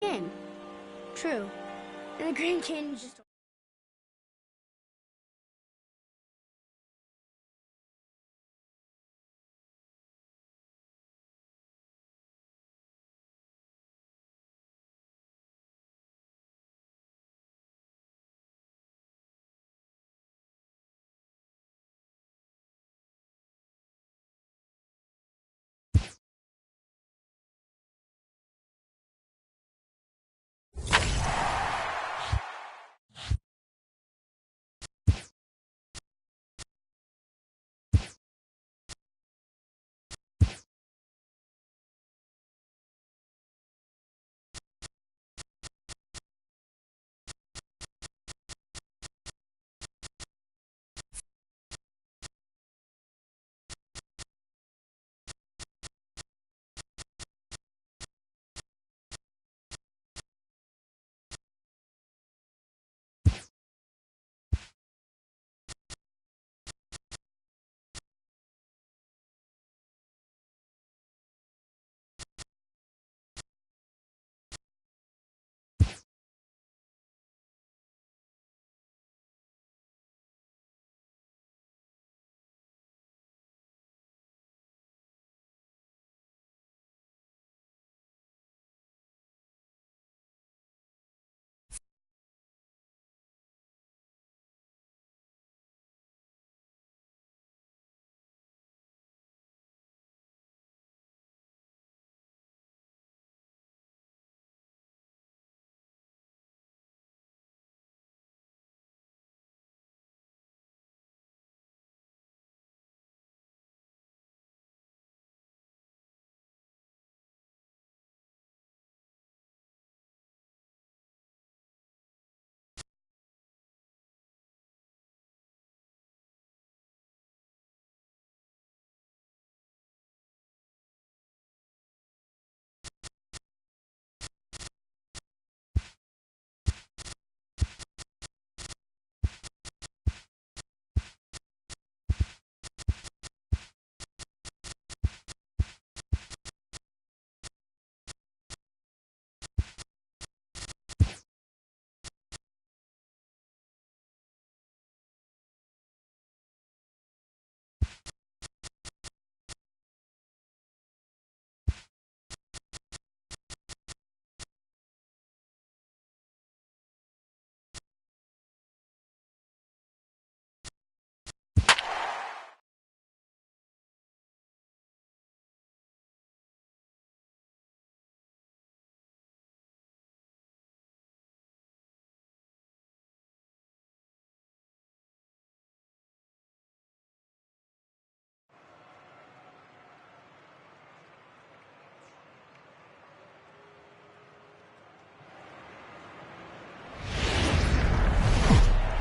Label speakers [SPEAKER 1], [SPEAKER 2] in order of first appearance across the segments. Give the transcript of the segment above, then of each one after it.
[SPEAKER 1] game. True. And the Grand Canyon's just...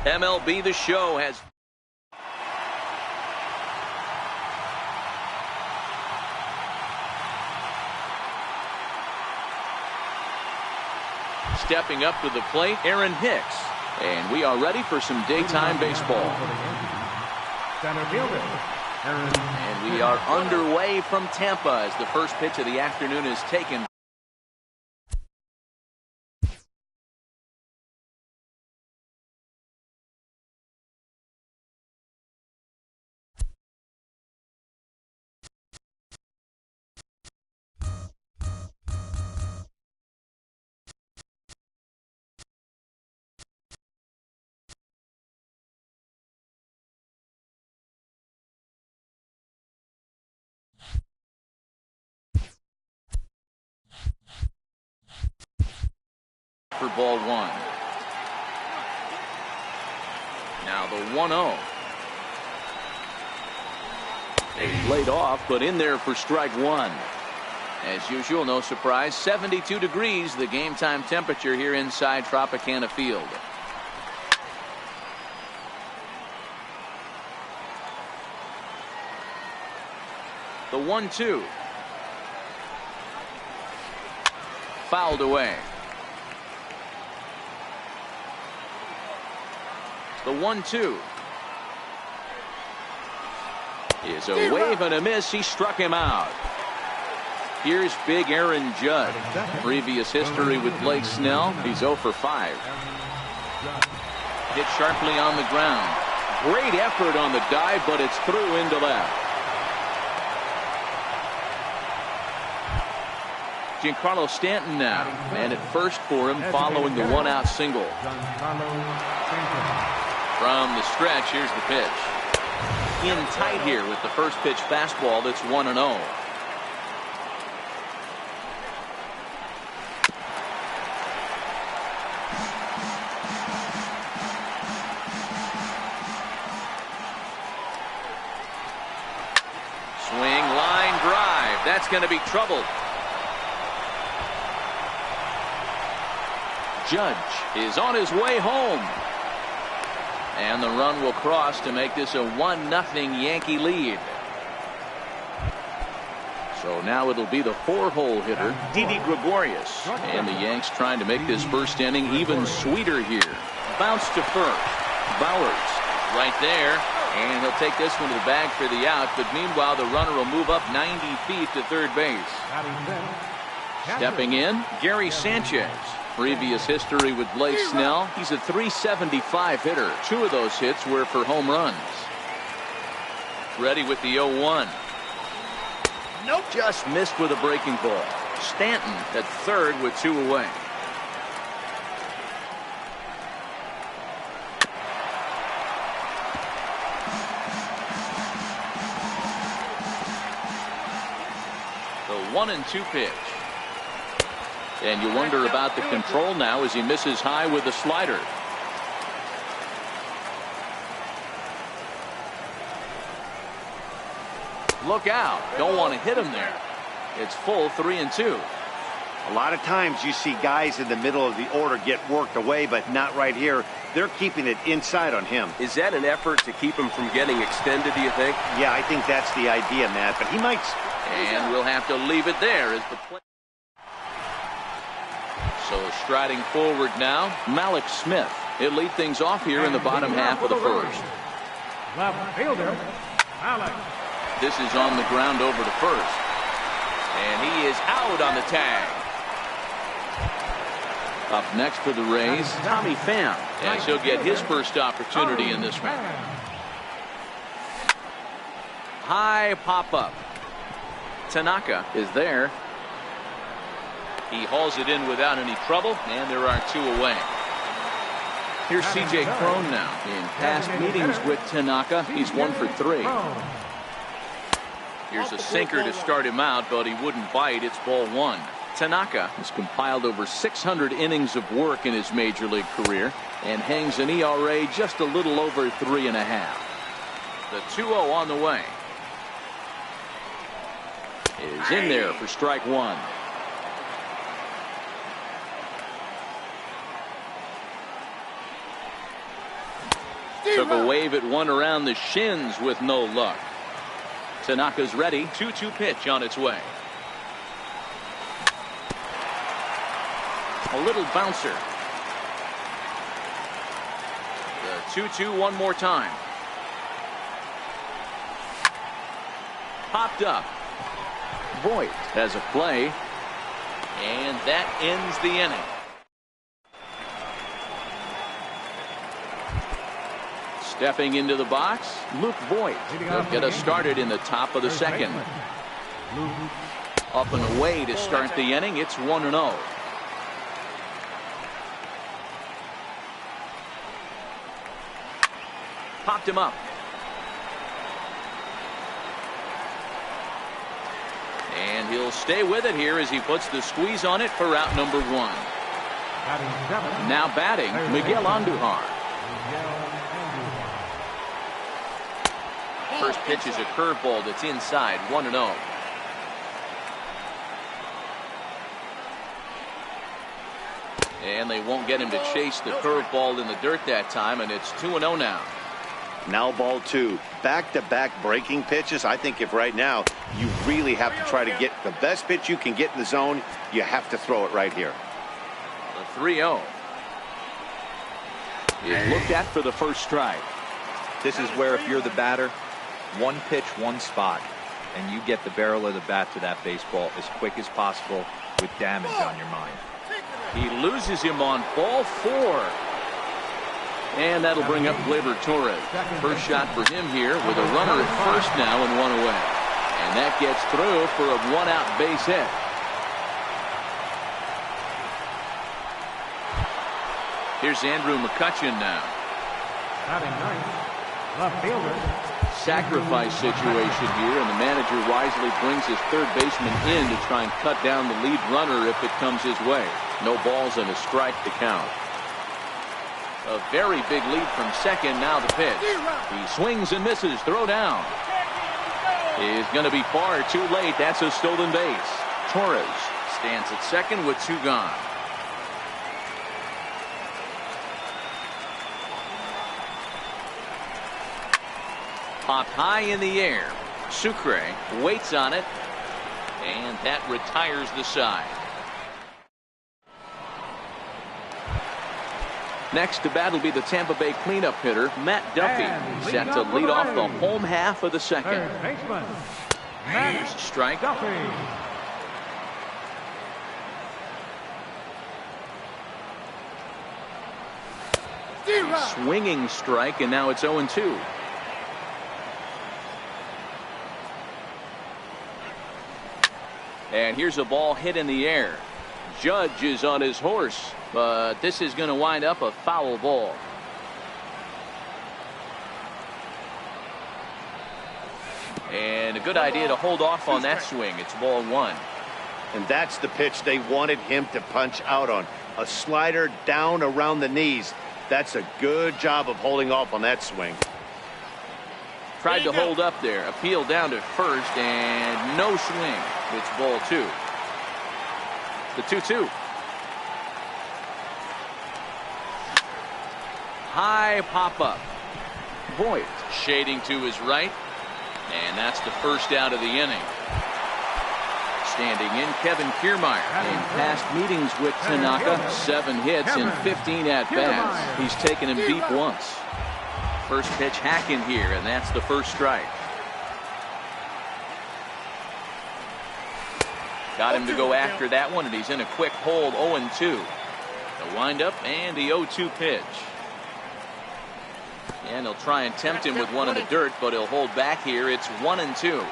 [SPEAKER 2] MLB The Show has stepping up to the plate, Aaron Hicks. And we are ready for some daytime baseball. And we are underway from Tampa as the first pitch of the afternoon is taken. For ball one. Now the 1-0. They laid off, but in there for strike one. As usual, no surprise, 72 degrees, the game time temperature here inside Tropicana Field. The 1-2. Fouled away. The 1-2 is a wave and a miss. He struck him out. Here's big Aaron Judge. Previous history with Blake Snell. He's 0 for 5. Hit sharply on the ground. Great effort on the dive, but it's through into left. Giancarlo Stanton now. And at first for him following the one-out single. From the stretch, here's the pitch. In tight here with the first pitch fastball that's 1-0. Swing, line drive. That's going to be trouble. Judge is on his way home. And the run will cross to make this a 1-0 Yankee lead. So now it'll be the 4-hole hitter, Didi Gregorius. And the Yanks trying to make this first inning even sweeter here. Bounce to first. Bowers right there. And he'll take this one to the bag for the out. But meanwhile, the runner will move up 90 feet to third base. Stepping in, Gary Sanchez. Previous history with Blake Snell. He's a .375 hitter. 2 of those hits were for home runs. Ready with the 0-1. Nope. Just missed with a breaking ball. Stanton at third with 2 away. The 1-2 pitch. And you wonder about the control now as he misses high with the slider. Look out. Don't want to hit him there. It's full 3-2.
[SPEAKER 3] A lot of times you see guys in the middle of the order get worked away, but not right here. They're keeping it inside on him.
[SPEAKER 4] Is that an effort to keep him from getting extended, do you think?
[SPEAKER 3] Yeah, I think that's the idea, Matt, but he might.
[SPEAKER 2] And we'll have to leave it there as the play. So striding forward now, Malik Smith. He'll lead things off here in the bottom half of the first. This is on the ground over to first. And he is out on the tag. Up next for the Rays, Tommy Pham, as he'll get his first opportunity in this one. High pop-up. Tanaka is there. He hauls it in without any trouble, and there are 2 away. Here's C.J. Cron now. In past meetings with Tanaka, he's 1 for 3. Here's a sinker to start him out, but he wouldn't bite. It's ball 1. Tanaka has compiled over 600 innings of work in his major league career and hangs an ERA just a little over 3.5. The 2-0 on the way. Is in there for strike 1. Took a wave at one around the shins with no luck. Tanaka's ready. 2-2 pitch on its way. A little bouncer. The 2-2 one more time. Popped up. Voigt has a play. And that ends the inning. Stepping into the box, Luke Voigt. They'll get us started in the top of the second. Up and away to start the inning. It's 1-0. Popped him up. And he'll stay with it here as he puts the squeeze on it for out number 1. Now batting, Miguel Andujar. First pitch is a curveball that's inside, 1-0. And they won't get him to chase the curveball in the dirt that time, and it's 2-0 now.
[SPEAKER 3] Now ball 2. Back-to-back breaking pitches. I think if right now you really have to try to get the best pitch you can get in the zone, you have to throw it right here.
[SPEAKER 2] The 3-0 is looked at for the first strike.
[SPEAKER 5] This is where if you're the batter, one pitch, one spot. and you get the barrel of the bat to that baseball as quick as possible with damage on your mind.
[SPEAKER 2] He loses him on ball 4. And that'll bring up Gleyber Torres. First shot for him here with a runner at first now and 1 away. And that gets through for a 1-out base hit. Here's Andrew McCutchen now.
[SPEAKER 6] Left fielder.
[SPEAKER 2] Sacrifice situation here, and the manager wisely brings his third baseman in to try and cut down the lead runner if it comes his way. No balls and a strike to count. A very big lead from second. Now the pitch. He swings and misses. Throw down. Is going to be far too late. That's a stolen base. Torres stands at second with 2 gone. Popped high in the air. Sucre waits on it, and that retires the side. Next to bat will be the Tampa Bay cleanup hitter, Matt Duffy, set to lead off the home half of the second. Here's a strike. Swinging strike, and now it's 0-2. And here's a ball hit in the air. Judge is on his horse, but this is going to wind up a foul ball. And a good idea to hold off on that swing. It's ball 1.
[SPEAKER 3] And that's the pitch they wanted him to punch out on. A slider down around the knees. That's a good job of holding off on that swing.
[SPEAKER 2] Tried to hold up there. Appeal down to first, and no swing. It's ball 2. The 2-2. High pop up. Voigt shading to his right, and that's the first out of the inning. Standing in, Kevin Kiermaier. In past meetings with Tanaka, 7 hits and 15 at-bats. He's taken him deep once. First pitch hacking here, and that's the first strike. Got him to go after that one, and he's in a quick hold. 0-2. The windup and the 0-2 pitch. And he'll try and tempt him with one in the dirt, but he'll hold back here. It's 1-2.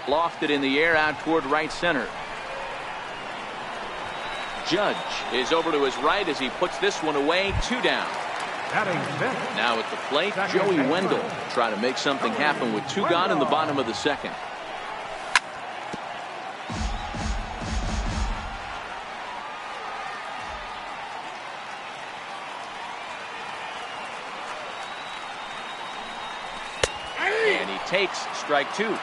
[SPEAKER 2] Lofted in the air out toward right center. Judge is over to his right as he puts this one away. 2 down. Now at the plate, Joey Wendell try to make something happen with 2 gone in the bottom of the second. And he takes strike 2.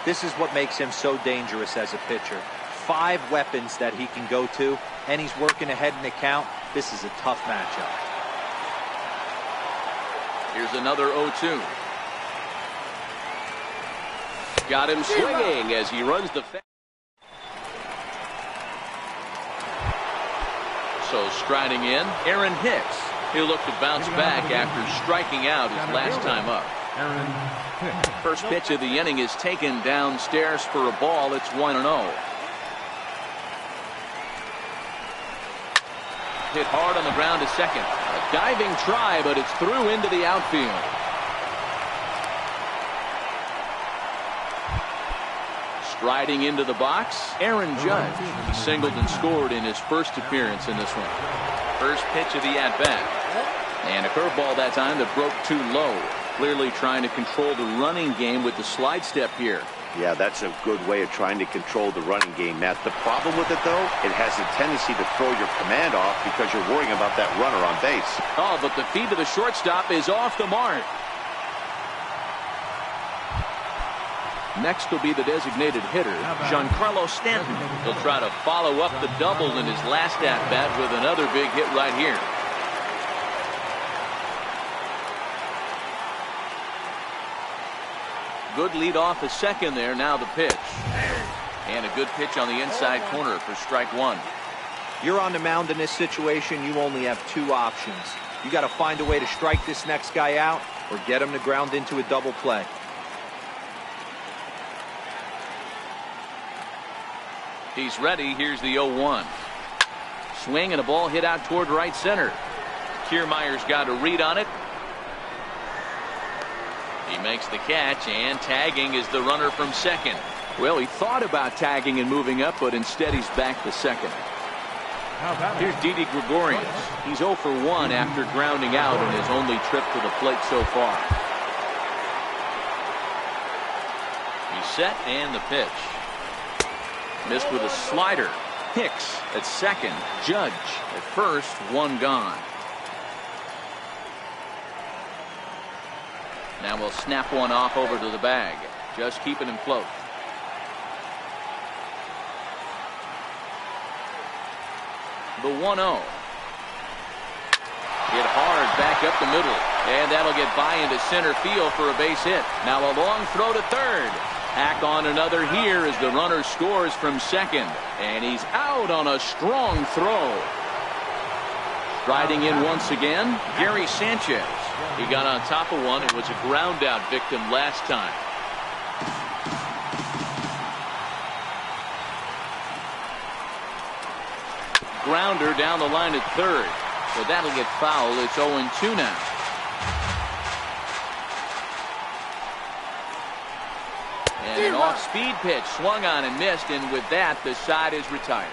[SPEAKER 5] This is what makes him so dangerous as a pitcher. 5 weapons that he can go to, and he's working ahead in the count. This is a tough matchup.
[SPEAKER 2] Here's another 0-2. Got him swinging as he runs the fence. So striding in, Aaron Hicks. He'll look to bounce back after striking out his last time up. First pitch of the inning is taken downstairs for a ball. It's 1-0. Hit hard on the ground to second. A diving try, but it's through into the outfield. Striding into the box, Aaron Judge. He singled and scored in his first appearance in this one. First pitch of the at-bat. And a curveball that time that broke too low. Clearly trying to control the running game with the slide step here.
[SPEAKER 3] Yeah, that's a good way of trying to control the running game, Matt. The problem with it, though, it has a tendency to throw your command off because you're worrying about that runner on base.
[SPEAKER 2] Oh, but the feed to the shortstop is off the mark. Next will be the designated hitter, Giancarlo Stanton. He'll try to follow up the double in his last at-bat with another big hit right here. Good lead off a second there. Now the pitch. And a good pitch on the inside corner for strike 1.
[SPEAKER 5] You're on the mound in this situation. You only have 2 options. You got to find a way to strike this next guy out or get him to ground into a double play.
[SPEAKER 2] He's ready. Here's the 0-1. Swing and a ball hit out toward right center. Kiermaier's got a read on it. He makes the catch, and tagging is the runner from second. Well, he thought about tagging and moving up, but instead he's back to second. Here's Didi Gregorius. He's 0 for 1 after grounding out in his only trip to the plate so far. He's set, and the pitch. Missed with a slider. Hicks at second. Judge at first. One gone. Now we'll snap one off over to the bag. Just keeping him float. The 1-0. Hit hard back up the middle. And that'll get by into center field for a base hit. Now a long throw to third. Hack on another here as the runner scores from second. And he's out on a strong throw. Striding in once again, Gary Sanchez. He got on top of one. It was a ground out victim last time. Grounder down the line at third. So that'll get fouled. It's 0-2 now. And an off-speed pitch swung on and missed, and with that, the side is retired.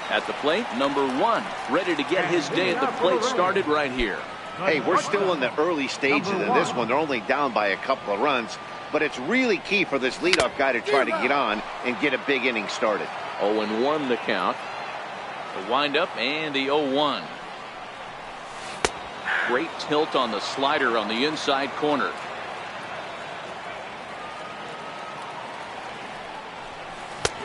[SPEAKER 2] At the plate, number 1, ready to get his day at the plate started right here.
[SPEAKER 3] Hey, we're still in the early stages of this one. They're only down by a couple of runs, but it's really key for this leadoff guy to try to get on and get a big inning started.
[SPEAKER 2] 0-1 the count. The windup and the 0-1. Great tilt on the slider on the inside corner.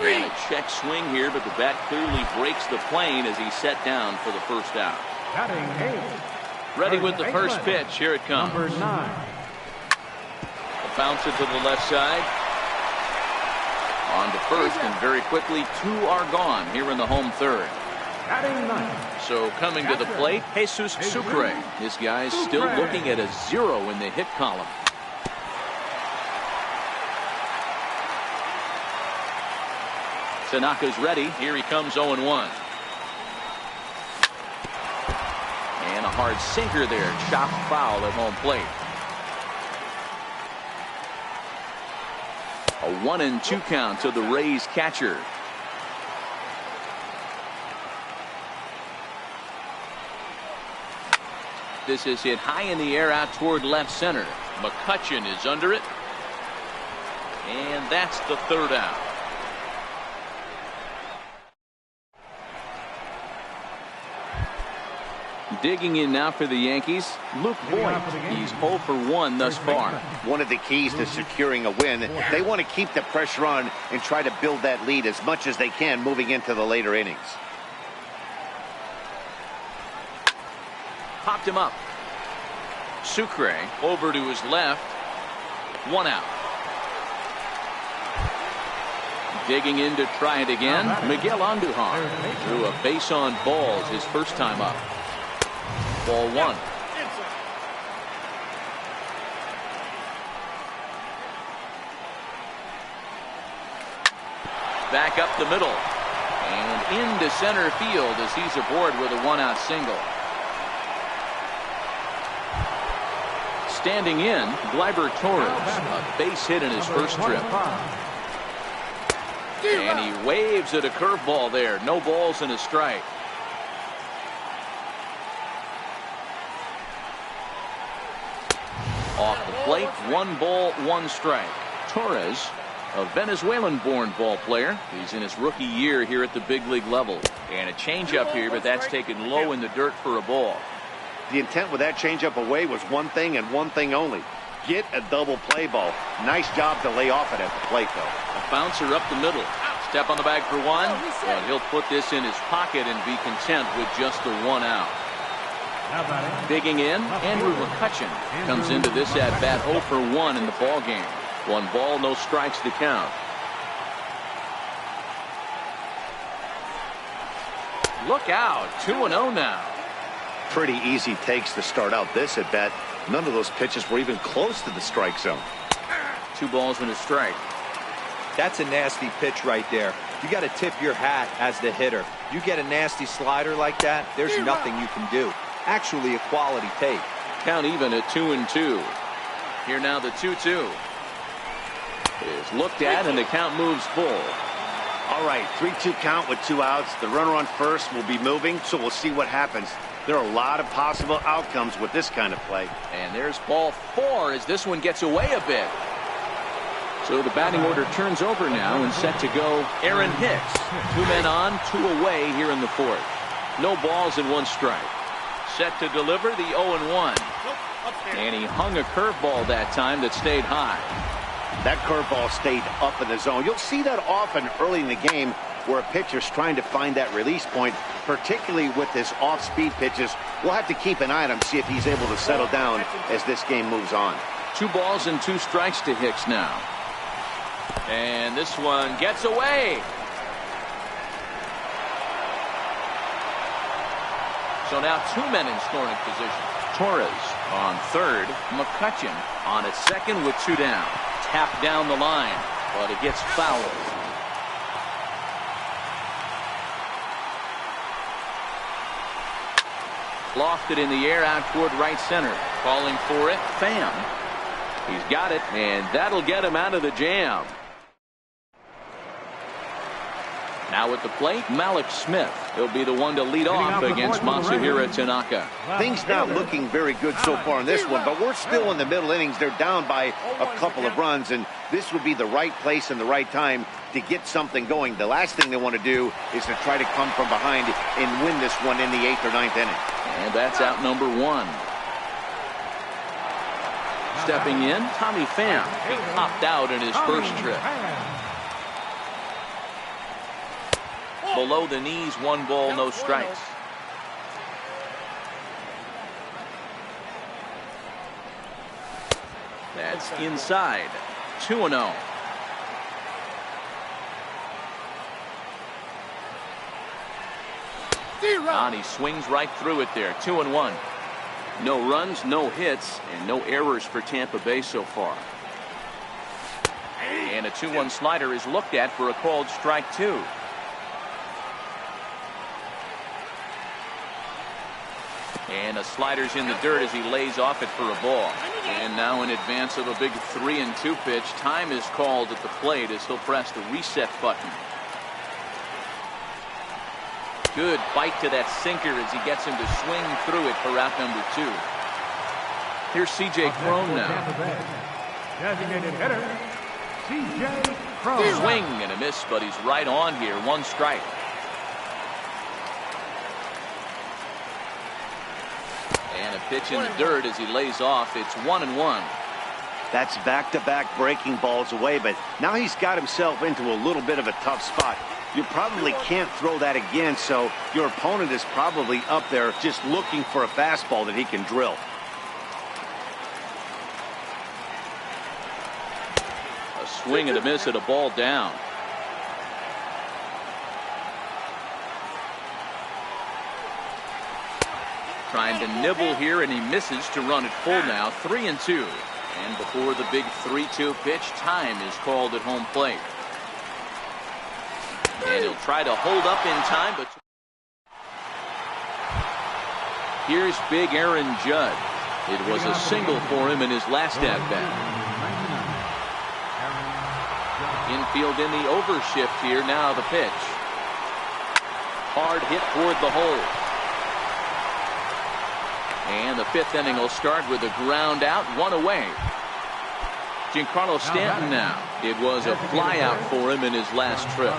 [SPEAKER 2] And a check swing here, but the bat clearly breaks the plane as he's set down for the first out. Ready with the first pitch. Here it comes.
[SPEAKER 6] Number 9.
[SPEAKER 2] Bounce it to the left side. On to first, and very quickly 2 are gone here in the home third. So coming to the plate, Jesus Sucre. This guy's still looking at a 0 in the hit column. Tanaka's ready. Here he comes 0-1. And a hard sinker there. Chopped foul at home plate. A 1-2 count to the Rays catcher. This is hit high in the air out toward left center. McCutchen is under it. And that's the third out. Digging in now for the Yankees, Luke Voigt. He's 0 for 1 thus far.
[SPEAKER 3] One of the keys to securing a win, they want to keep the pressure on and try to build that lead as much as they can moving into the later innings.
[SPEAKER 2] Popped him up. Sucre over to his left. 1 out. Digging in to try it again. Miguel Andujar threw a base on balls his first time up. Ball 1. Back up the middle. And into center field as he's aboard with a 1-out single. Standing in, Gleyber Torres. A base hit in his first trip. And he waves at a curveball there. No balls and a strike. Off the plate, 1 ball, 1 strike. Torres, a Venezuelan-born ball player. He's in his rookie year here at the big league level. And a changeup here, but that's taken low in the dirt for a ball.
[SPEAKER 3] The intent with that changeup away was one thing and one thing only. Get a double play ball. Nice job to lay off it at the plate, though.
[SPEAKER 2] A bouncer up the middle. Step on the bag for 1. Well, he'll put this in his pocket and be content with just the 1 out. Digging in, Andrew McCutchen comes into this at-bat 0 for 1 in the ball game. 1 ball, no strikes to count. Look out. 2-0 now.
[SPEAKER 3] Pretty easy takes to start out this at bat. None of those pitches were even close to the strike zone.
[SPEAKER 2] 2 balls and a strike.
[SPEAKER 5] That's a nasty pitch right there. You got to tip your hat as the hitter. You get a nasty slider like that, there's nothing you can do. Actually, a quality take.
[SPEAKER 2] Count even at 2-2. Here now the 2-2 is looked at, and the count moves full.
[SPEAKER 3] All right, 3-2 count with 2 outs. The runner on first will be moving, so we'll see what happens. There are a lot of possible outcomes with this kind of play.
[SPEAKER 2] And there's ball 4 as this one gets away a bit. So the batting order turns over now and set to go Aaron Hicks. 2 men on, 2 away here in the 4th. No balls and 1 strike. Set to deliver the 0-1. And he hung a curveball that time that stayed high.
[SPEAKER 3] That curveball stayed up in the zone. You'll see that often early in the game where a pitcher's trying to find that release point, particularly with this off-speed pitches. We'll have to keep an eye on him, see if he's able to settle down as this game moves on. 2
[SPEAKER 2] balls and 2 strikes to Hicks now. And this one gets away. So now 2 men in scoring position. Torres on third. McCutcheon on at second with 2 down. Tap down the line, but it gets fouled. Lofted in the air out toward right center. Calling for it, Pham. He's got it, and that'll get him out of the jam. Now at the plate, Malik Smith. He'll be the one to lead off against Masahiro Tanaka.
[SPEAKER 3] Things not looking very good so far in this one, but we're still in the middle innings. They're down by a couple of runs, and this would be the right place and the right time to get something going. The last thing they want to do is to try to come from behind and win this one in the 8th or 9th inning.
[SPEAKER 2] And that's out number 1. Stepping in, Tommy Pham. He popped out in his first trip. Below the knees, 1 ball, no strikes. That's inside. 2-0. And he swings right through it there. 2-1. No runs, no hits, and no errors for Tampa Bay so far. And a 2-1 slider is looked at for a called strike 2. And a slider's in the dirt as he lays off it for a ball. And now in advance of a big 3-2 pitch, time is called at the plate as he'll press the reset button. Good bite to that sinker as he gets him to swing through it for out number 2. Here's C.J. Cron now.
[SPEAKER 6] Designated hitter, C.J. Cron.
[SPEAKER 2] Swing and a miss, but he's right on here. 1 strike. And a pitch in the dirt as he lays off. It's 1-1.
[SPEAKER 3] That's back-to-back breaking balls away, but now he's got himself into a little bit of a tough spot. You probably can't throw that again, so your opponent is probably up there just looking for a fastball that he can drill.
[SPEAKER 2] A swing and a miss at a ball down. Trying to nibble here, and he misses to run it full now. 3-2. And before the big 3-2 pitch, time is called at home plate. And he'll try to hold up in time, but here's big Aaron Judd. It was a single for him in his last at-bat. Infield in the overshift here. Now the pitch. Hard hit toward the hole. And the 5th inning will start with a ground out, 1 away. Giancarlo Stanton now. It was a flyout for him in his last trip.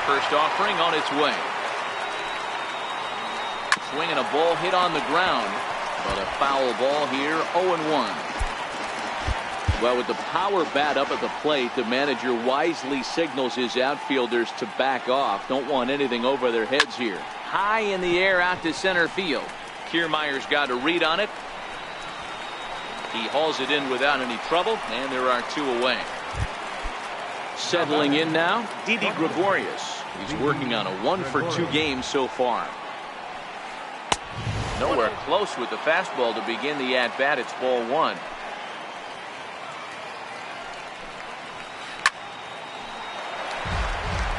[SPEAKER 2] First offering on its way. Swinging a ball hit on the ground, but a foul ball here. 0-1. Well, with the power bat up at the plate, the manager wisely signals his outfielders to back off. Don't want anything over their heads here. High in the air out to center field. Kiermaier's got a read on it. He hauls it in without any trouble, and there are 2 away. Settling in now, Didi Gregorius. He's working on a 1-for-2 game so far. Nowhere close with the fastball to begin the at-bat. It's ball 1.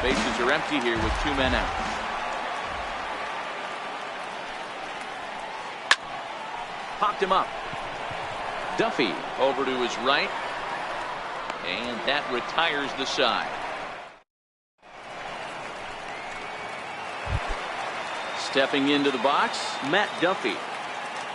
[SPEAKER 2] Bases are empty here with 2 men out. Popped him up. Duffy over to his right. And that retires the side. Stepping into the box, Matt Duffy.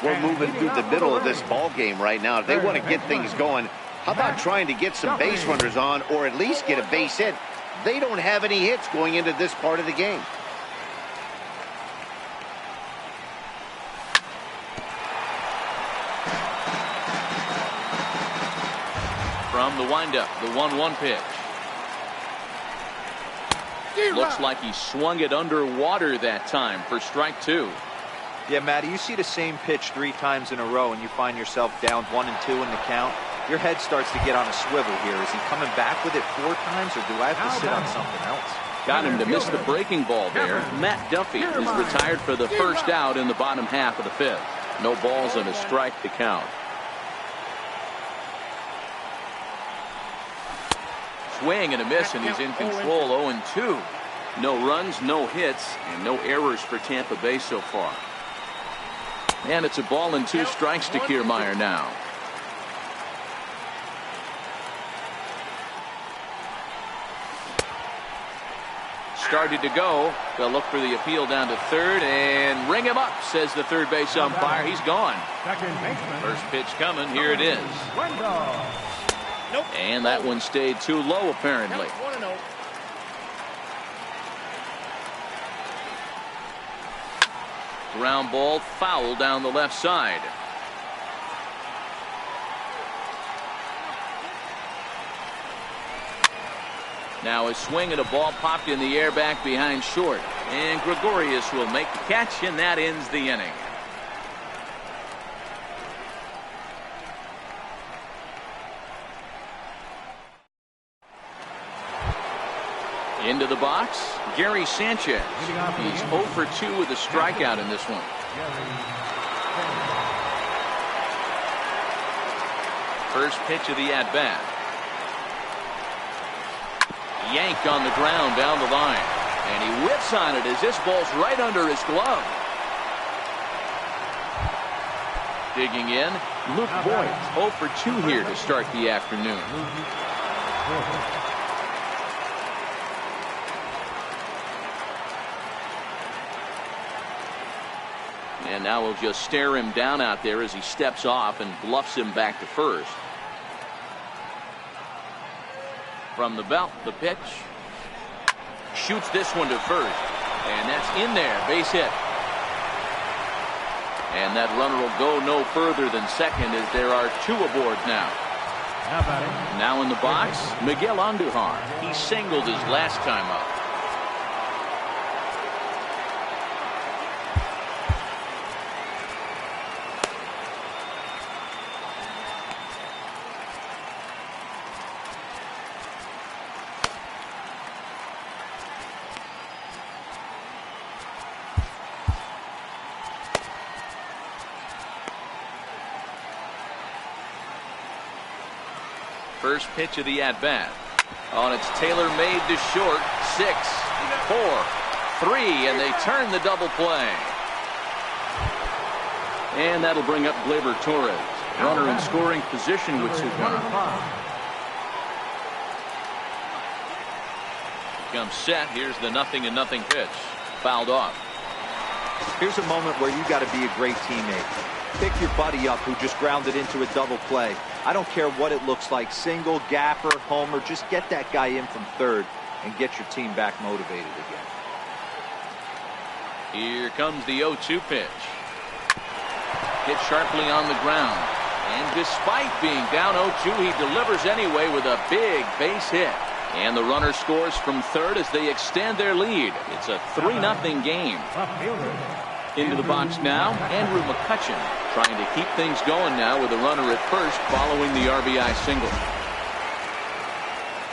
[SPEAKER 3] We're moving through the middle of this ball game right now. If they want to get things going, how about trying to get some base runners on or at least get a base hit? They don't have any hits going into this part of the game.
[SPEAKER 2] From the windup, the 1-1 pitch. Looks like he swung it underwater that time for strike 2.
[SPEAKER 5] Yeah, Matty, you see the same pitch 3 times in a row and you find yourself down 1-2 in the count. Your head starts to get on a swivel here. Is he coming back with it 4 times, or do I have to sit on something else?
[SPEAKER 2] Got him to miss the breaking ball there. Matt Duffy is retired for the first out in the bottom half of the 5th. No balls and a strike to count. Swing and a miss, and he's in control. 0-2. No runs, no hits, and no errors for Tampa Bay so far. And it's a ball and 2 strikes to Kiermaier now. Started to go. They'll look for the appeal down to third and ring him up, says the third base umpire. He's gone. First pitch coming. Here it is. And that one stayed too low, apparently. Ground ball foul down the left side. Now a swing and a ball popped in the air back behind short. And Gregorius will make the catch, and that ends the inning. Into the box, Gary Sanchez. He's 0 for 2 with a strikeout in this one. First pitch of the at-bat. Yanked on the ground down the line. And he whips on it as this ball's right under his glove. Digging in, Luke Boyd. 0 for 2 here to start the afternoon. And now we'll just stare him down out there as he steps off and bluffs him back to first. From the belt, the pitch. Shoots this one to first. And that's in there. Base hit. And that runner will go no further than second as there are 2 aboard now. Now in the box, Miguel Andujar. He singled his last time up. First pitch of the at-bat. On its tailor-made to short. 6, 4, 3, and they turn the double play. And that'll bring up Gleyber Torres. Runner in scoring position with 2 down. Comes set. Here's the 0-0 pitch. Fouled off.
[SPEAKER 5] Here's a moment where you got to be a great teammate. Pick your buddy up who just grounded into a double play. I don't care what it looks like, single, gapper, homer, just get that guy in from third and get your team back motivated again.
[SPEAKER 2] Here comes the 0-2 pitch. Hit sharply on the ground. And despite being down 0-2, he delivers anyway with a big base hit. And the runner scores from third as they extend their lead. It's a 3-0 game. Into the box now, Andrew McCutchen trying to keep things going now with a runner at first following the RBI single.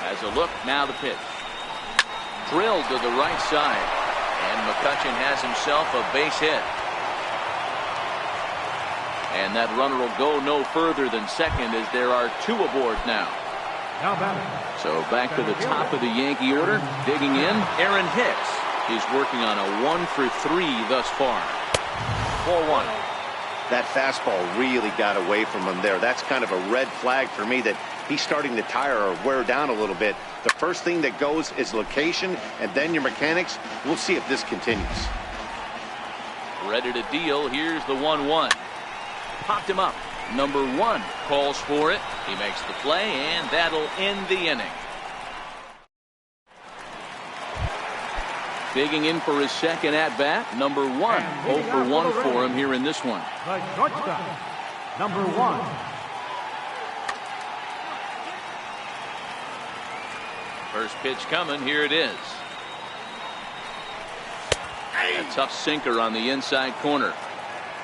[SPEAKER 2] As a look, now the pitch. Drilled to the right side. And McCutchen has himself a base hit. And that runner will go no further than second as there are 2 aboard now. So back to the top of the Yankee order. Digging in, Aaron Hicks. He's working on a 1 for 3 thus far. 4-1.
[SPEAKER 3] That fastball really got away from him there. That's kind of a red flag for me that he's starting to tire or wear down a little bit. The first thing that goes is location and then your mechanics. We'll see if this continues.
[SPEAKER 2] Ready to deal. Here's the 1-1. Popped him up. Number 1 calls for it. He makes the play, and that'll end the inning. Digging in for his second at-bat. Number 1. 0 for 1 for him here in this one.
[SPEAKER 6] The shortstop, number 1.
[SPEAKER 2] First pitch coming. Here it is. A tough sinker on the inside corner.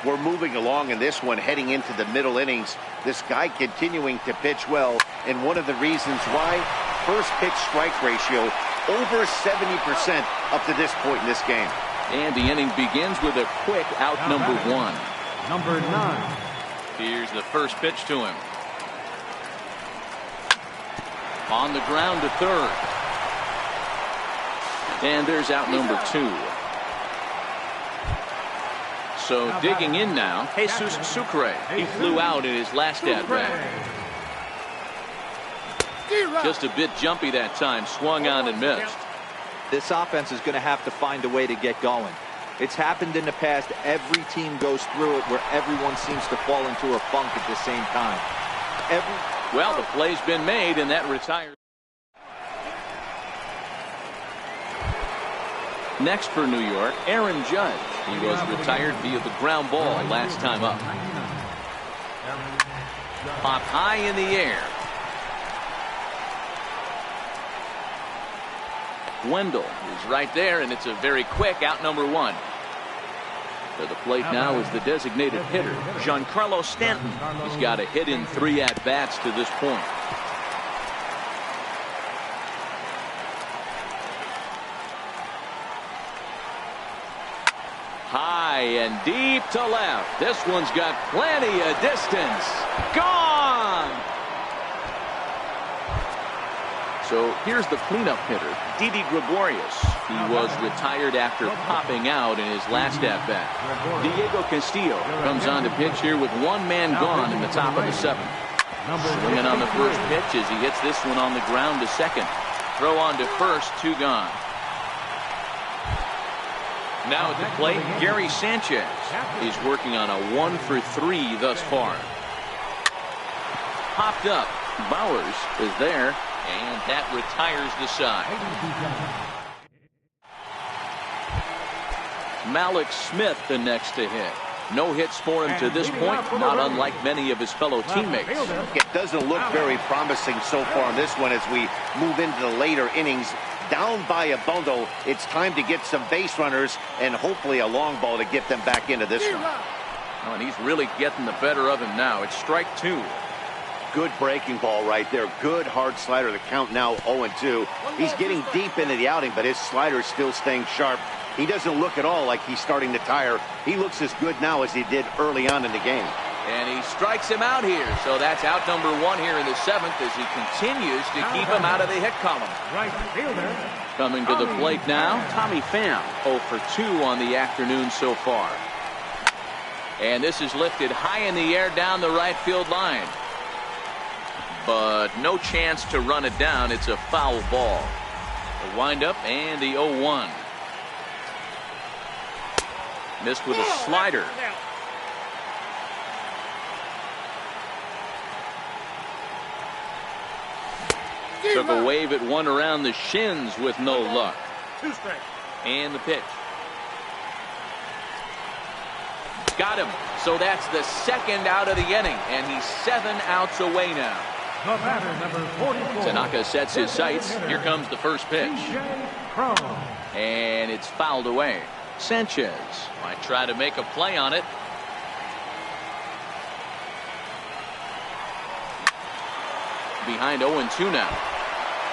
[SPEAKER 3] We're moving along in this one, heading into the middle innings. This guy continuing to pitch well, and one of the reasons why, first pitch strike ratio over 70% up to this point in this game.
[SPEAKER 2] And the inning begins with a quick out number 1.
[SPEAKER 6] Number 9.
[SPEAKER 2] Here's the first pitch to him. On the ground to third. And there's out number 2. So digging in now, Jesus Sucre. He flew out in his last at-bat. Just a bit jumpy that time. Swung on and missed.
[SPEAKER 5] This offense is going to have to find a way to get going. It's happened in the past. Every team goes through it where everyone seems to fall into a funk at the same time.
[SPEAKER 2] Well, the play's been made, and that retires. Next for New York, Aaron Judge. He was retired via the ground ball last time up. Popped high in the air. Wendell is right there, and it's a very quick out number 1. To the plate now is the designated hitter, Giancarlo Stanton. He's got a hit in 3 at-bats to this point. High and deep to left. This one's got plenty of distance. Gone! So here's the cleanup hitter, Didi Gregorius. He was retired after popping out in his last at-bat. Diego Castillo comes on to pitch here with 1 man gone in the top of the 7th. Swinging on the first pitch as he hits this one on the ground to second. Throw on to first, 2 gone. Now at the plate, Gary Sanchez. He's working on a 1 for 3 thus far. Popped up. Bowers is there, and that retires the side. Malik Smith the next to hit. No hits for him to this point, not unlike many of his fellow teammates.
[SPEAKER 3] It doesn't look very promising so far in this one as we move into the later innings. Down by a bundle, it's time to get some base runners and hopefully a long ball to get them back into this one.
[SPEAKER 2] Oh, and he's really getting the better of him now. It's strike 2.
[SPEAKER 3] Good breaking ball right there. Good hard slider. The count now 0-2. He's getting deep into the outing, but his slider is still staying sharp. He doesn't look at all like he's starting to tire. He looks as good now as he did early on in the game.
[SPEAKER 2] And he strikes him out here. So that's out number 1 here in the 7th as he continues to keep him out of the hit column.
[SPEAKER 6] Right fielder.
[SPEAKER 2] Coming to the plate now, Tommy Pham. 0 for 2 on the afternoon so far. And this is lifted high in the air down the right field line. But no chance to run it down. It's a foul ball. The windup and the 0-1. Missed with a slider. Took a wave at one around the shins with no luck.
[SPEAKER 6] 2 strikes.
[SPEAKER 2] And the pitch. Got him. So that's the 2nd out of the inning, and he's 7 outs away now.
[SPEAKER 6] The batter, number 44.
[SPEAKER 2] Tanaka sets his sights. Here comes the first pitch. And it's fouled away. Sanchez might try to make a play on it. Behind 0-2 now.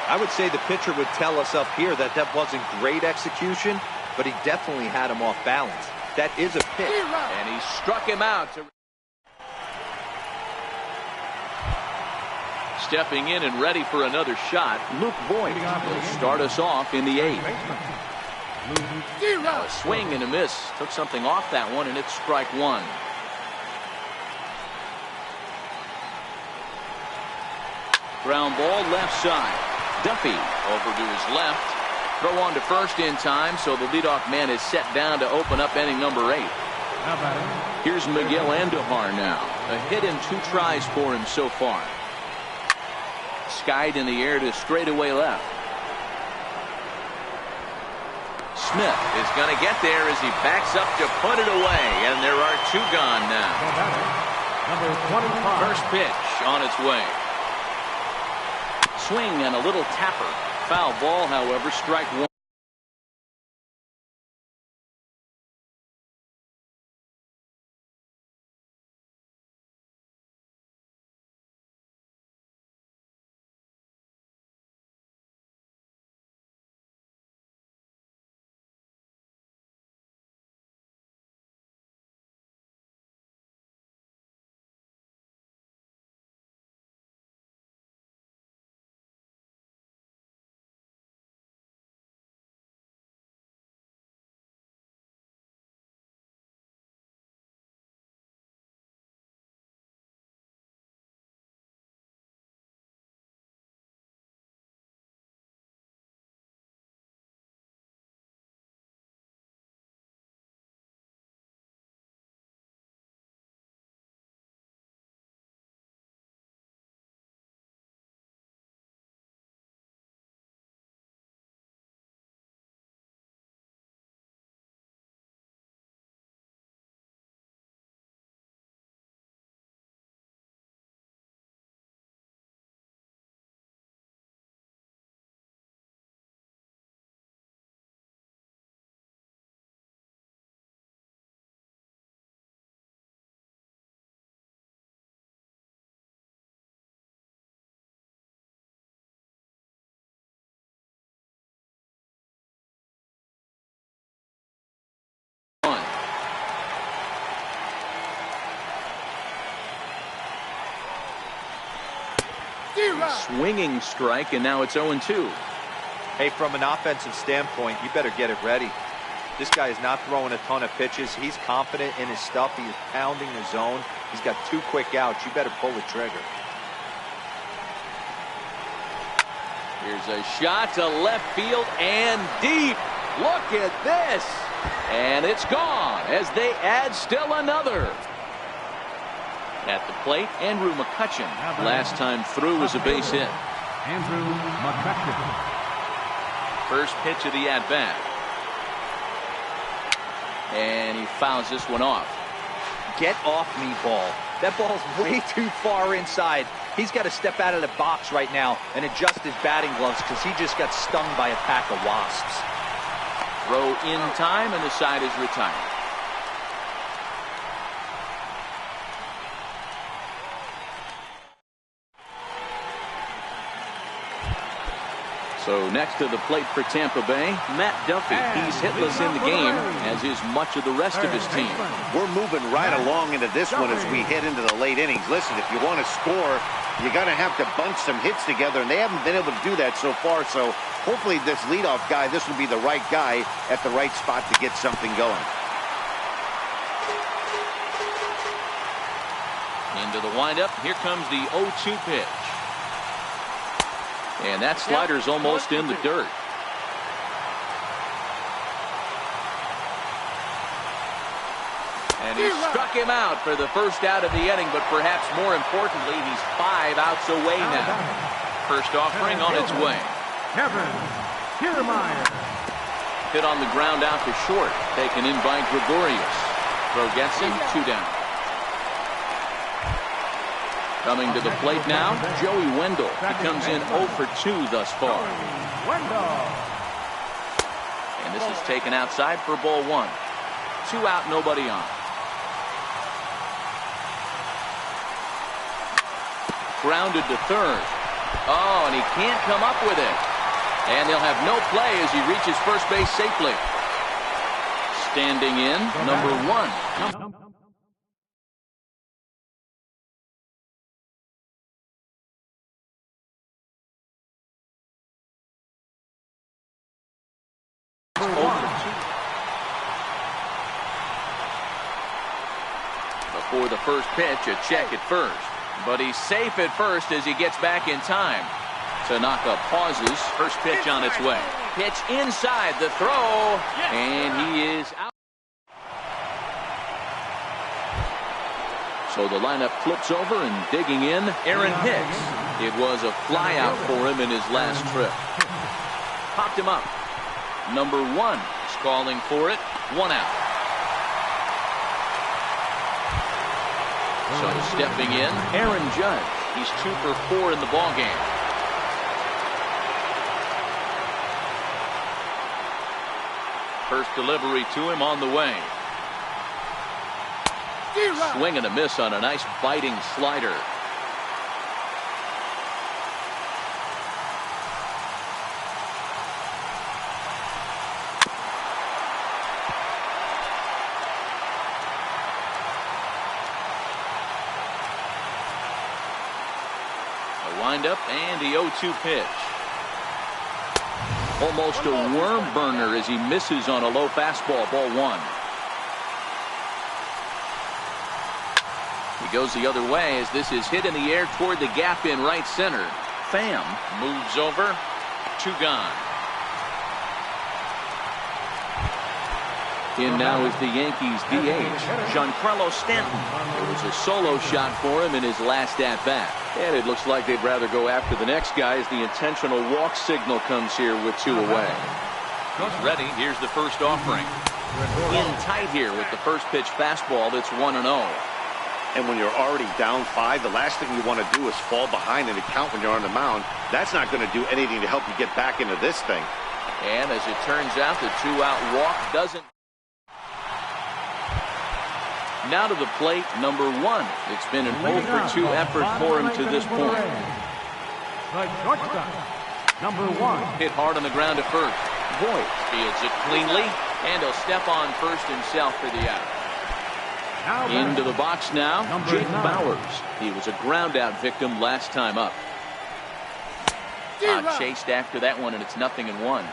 [SPEAKER 5] I would say the pitcher would tell us up here that that wasn't great execution, but he definitely had him off balance. That is a pitch.
[SPEAKER 2] And he struck him out. Stepping in and ready for another shot, Luke Voigt will start us off in the 8th. Now a swing and a miss. Took something off that one, and it's strike 1. Ground ball left side. Duffy over to his left. Throw on to first in time, so the leadoff man is set down to open up inning number 8. Here's Miguel Andujar now. A hit in 2 tries for him so far. Skied in the air to straightaway left. Smith is going to get there as he backs up to put it away, and there are 2 gone now.
[SPEAKER 6] Number 25.
[SPEAKER 2] First pitch on its way. Swing and a little tapper. Foul ball, however, strike 1. Swinging strike, and now it's 0-2.
[SPEAKER 5] Hey, from an offensive standpoint, you better get it ready. This guy is not throwing a ton of pitches. He's confident in his stuff. He is pounding the zone. He's got 2 quick outs. You better pull the trigger.
[SPEAKER 2] Here's a shot to left field and deep. Look at this. And it's gone as they add still another. At the plate, Andrew McCutchen. Last time through was a base hit.
[SPEAKER 6] Andrew McCutchen.
[SPEAKER 2] First pitch of the at-bat. And he fouls this one off.
[SPEAKER 5] Get off me, ball. That ball's way too far inside. He's got to step out of the box right now and adjust his batting gloves because he just got stung by a pack of wasps.
[SPEAKER 2] Throw in time, and the side is retired. So next to the plate for Tampa Bay, Matt Duffy. He's hitless in the game, as is much of the rest of his team.
[SPEAKER 3] We're moving right along into this one as we head into the late innings. Listen, if you want to score, you're going to have to bunch some hits together, and they haven't been able to do that so far. So hopefully this leadoff guy, this will be the right guy at the right spot to get something going.
[SPEAKER 2] Into the windup, here comes the 0-2 pitch. And that slider's almost in the dirt. And he struck him out for the first out of the inning, but perhaps more importantly, he's 5 outs away now. First offering on its way.
[SPEAKER 6] Kevin Kiermaier.
[SPEAKER 2] Hit on the ground out to short, taken in by Gregorius. Throw gets him, 2 down. Coming to the plate now, Joey Wendell. He comes in 0 for 2 thus far. And this is taken outside for ball 1. 2 out, nobody on. Grounded to third. Oh, and he can't come up with it. And they'll have no play as he reaches first base safely. Standing in, number 1. Before the first pitch, a check at first. But he's safe at first as he gets back in time. Tanaka pauses. First pitch on its way. Pitch inside the throw. And he is out. So the lineup flips over and digging in, Aaron Hicks. It was a fly out for him in his last trip. Popped him up. Number 1 is calling for it. 1 out. So stepping in, Aaron Judge. He's 2 for 4 in the ballgame. First delivery to him on the way. Swing and a miss on a nice biting slider. Windup and the 0-2 pitch. Almost a worm burner as he misses on a low fastball. Ball 1. He goes the other way as this is hit in the air toward the gap in right center. Pham moves over. 2 gone. In now is the Yankees DH, Giancarlo Stanton. It was a solo shot for him in his last at-bat. And it looks like they'd rather go after the next guy as the intentional walk signal comes here with 2 away. He's ready. Here's the first offering. In tight here with the first pitch fastball that's 1-0.
[SPEAKER 3] And when you're already down 5, the last thing you want to do is fall behind in the count when you're on the mound. That's not going to do anything to help you get back into this thing.
[SPEAKER 2] And as it turns out, the 2-out walk doesn't. Now to the plate, number 1. It's been an 0-for-2 effort for him to this point.
[SPEAKER 6] The shortstop, number 1.
[SPEAKER 2] Hit hard on the ground at first. Voit fields it cleanly, and he'll step on first himself for the out. Into the box now, Jake Bauers. He was a ground-out victim last time up. Chased after that one, and it's 0-1.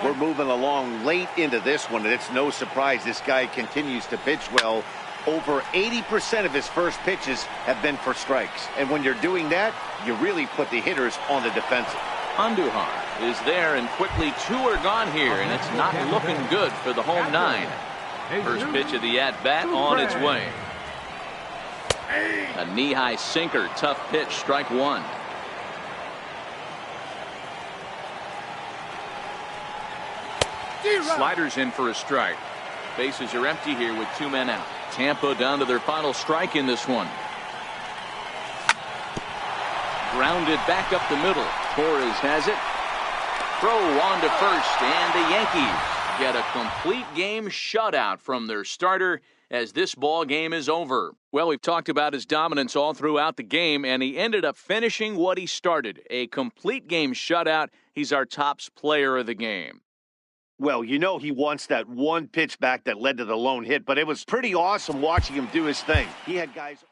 [SPEAKER 3] We're moving along late into this one, and it's no surprise this guy continues to pitch well. Over 80% of his first pitches have been for strikes. And when you're doing that, you really put the hitters on the defensive.
[SPEAKER 2] Andujar is there, and quickly 2 are gone here, and it's not looking good for the home 9. First pitch of the at-bat on its way. A knee-high sinker, tough pitch, strike 1. Sliders in for a strike. Bases are empty here with 2 men out. Tampa down to their final strike in this one. Grounded back up the middle. Torres has it. Throw on to first, and the Yankees get a complete game shutout from their starter as this ball game is over. Well, we've talked about his dominance all throughout the game, and he ended up finishing what he started. A complete game shutout. He's our top player of the game.
[SPEAKER 3] Well, you know he wants that one pitch back that led to the lone hit, but it was pretty awesome watching him do his thing. He had guys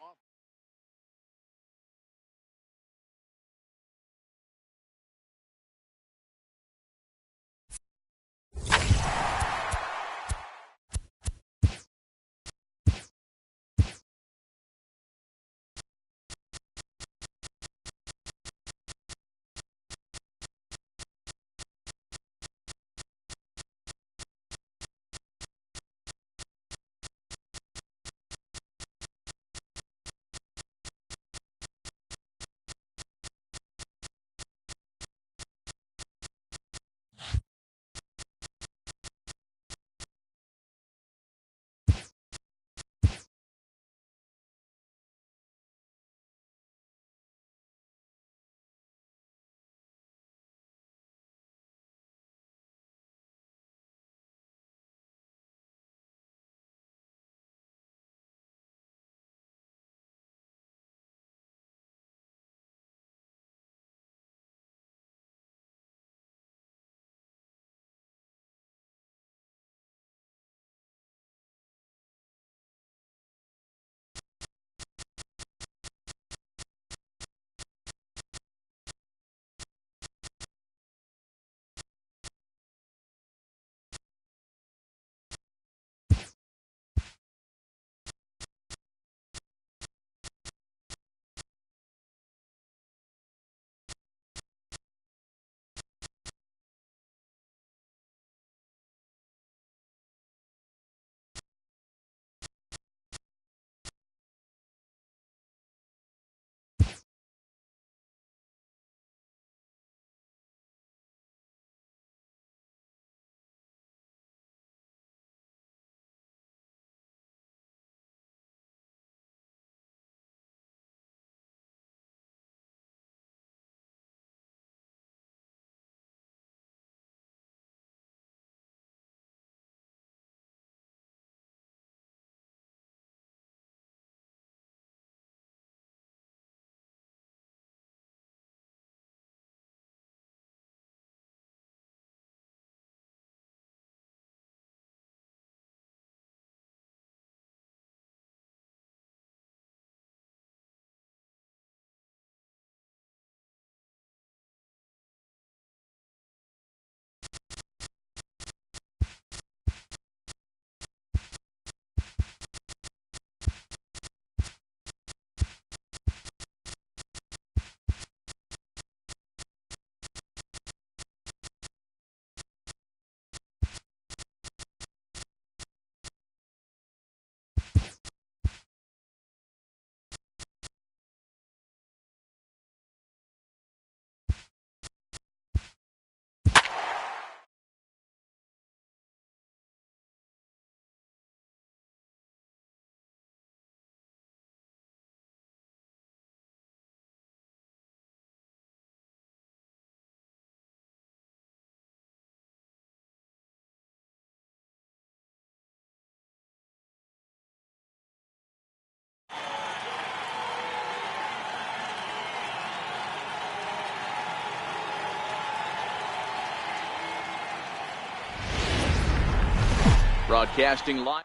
[SPEAKER 2] Broadcasting live.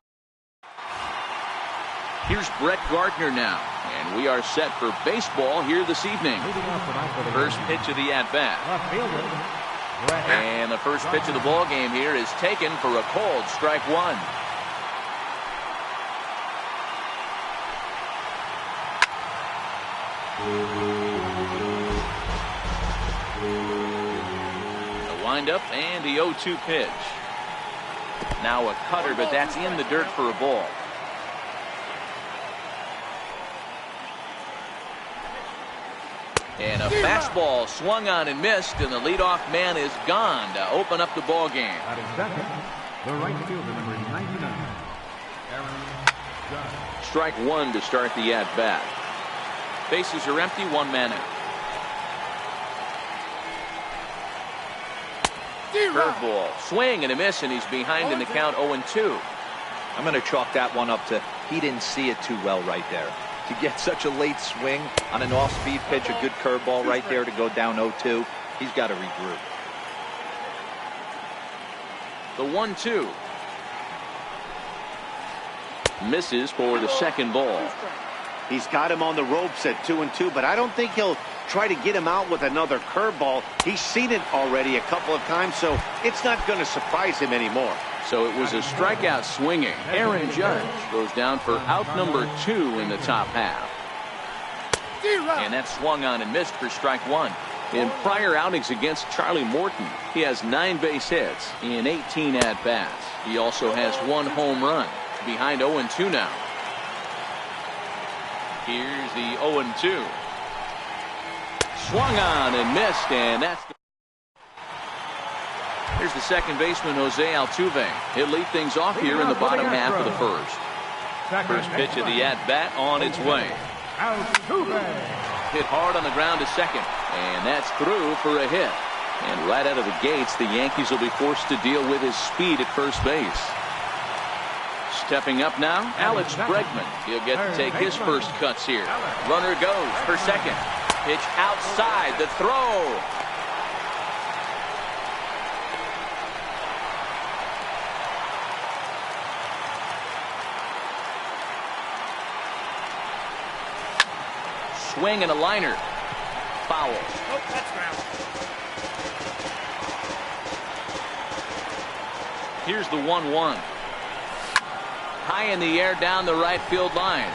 [SPEAKER 2] Here's Brett Gardner now, and we are set for baseball here this evening. First pitch of the at-bat. And the first pitch of the ball game here is taken for a called strike one. The windup and the 0-2 pitch. Now a cutter, but that's in the dirt for a ball. And a fastball swung on and missed, and the leadoff man is gone to open up the ball game.
[SPEAKER 6] The right fielder, number 99, Aaron Judge.
[SPEAKER 2] Strike one to start the at-bat. Bases are empty, one man out. Curveball, swing and a miss, and he's behind in the count 0-2.
[SPEAKER 5] I'm going to chalk that one up to he didn't see it too well right there. To get such a late swing on an off-speed pitch, a good curveball right there to go down 0-2, he's got to regroup.
[SPEAKER 2] The 1-2. Misses for the second ball.
[SPEAKER 3] He's got him on the ropes at 2-2, but I don't think he'll try to get him out with another curveball. He's seen it already a couple of times, so it's not going to surprise him anymore.
[SPEAKER 2] So it was a strikeout swinging. Aaron Judge goes down for out number 2 in the top half. And that swung on and missed for strike one. In prior outings against Charlie Morton, he has 9 base hits in 18 at-bats. He also has 1 home run. Behind 0-2 now. Here's the 0-2. Swung on and missed, and that's the... Here's the second baseman, Jose Altuve. He'll lead things off here in the bottom half of the first. First pitch of the at-bat on its way. Hit hard on the ground to second, and that's through for a hit. And right out of the gates, the Yankees will be forced to deal with his speed at first base. Stepping up now, Alex Bregman. He'll get to take his first cuts here. Runner goes for second. Pitch outside, the throw. Swing and a liner. Foul. Here's the 1-1. High in the air down the right field line.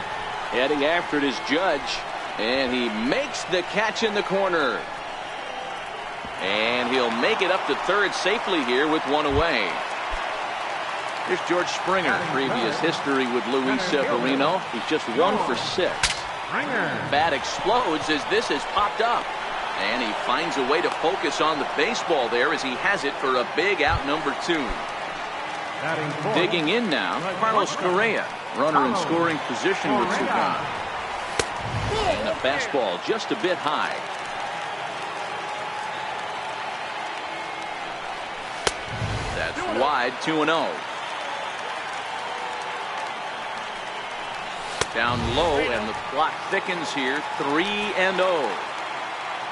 [SPEAKER 2] Heading after it is Judge. And he makes the catch in the corner. And he'll make it up to third safely here with 1 away. Here's George Springer. Previous history with Luis Severino. He's just 1 for 6. Bat explodes as this has popped up. And he finds a way to focus on the baseball there as he has it for a big out number 2. Digging in now, Carlos Correa. Runner in scoring position with 2 gone. And a fastball just a bit high. That's wide, 2-0. Down low, and the clock thickens here, 3-0.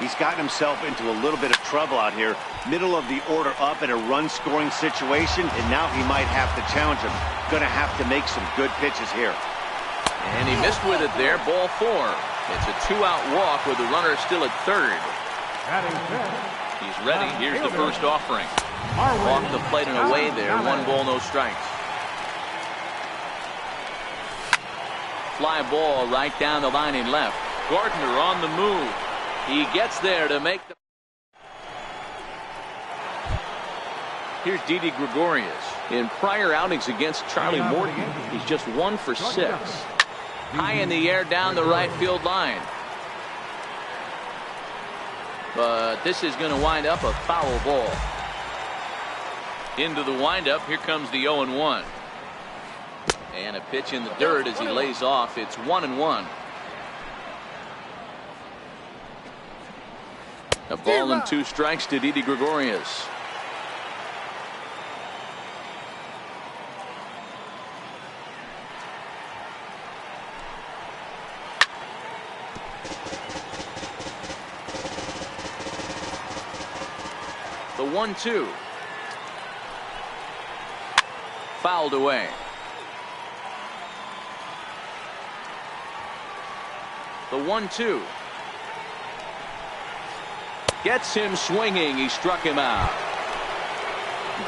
[SPEAKER 3] He's gotten himself into a little bit of trouble out here. Middle of the order up in a run-scoring situation, and now he might have to challenge him. Going to have to make some good pitches here.
[SPEAKER 2] And he missed with it there, ball 4. It's a 2-out walk with the runner still at third. He's ready. Here's the first offering. Off the plate and away there. 1 ball, no strikes. Fly ball right down the line in left. Gardner on the move. He gets there to make the... Here's Didi Gregorius. In prior outings against Charlie Morton, he's just 1 for 6. High in the air down the right field line. But this is going to wind up a foul ball. Into the windup, here comes the 0-1. And a pitch in the dirt as he lays off. It's 1-1. A ball and 2 strikes to Didi Gregorius. The 1-2. fouled away. The 1-2. Gets him swinging. He struck him out.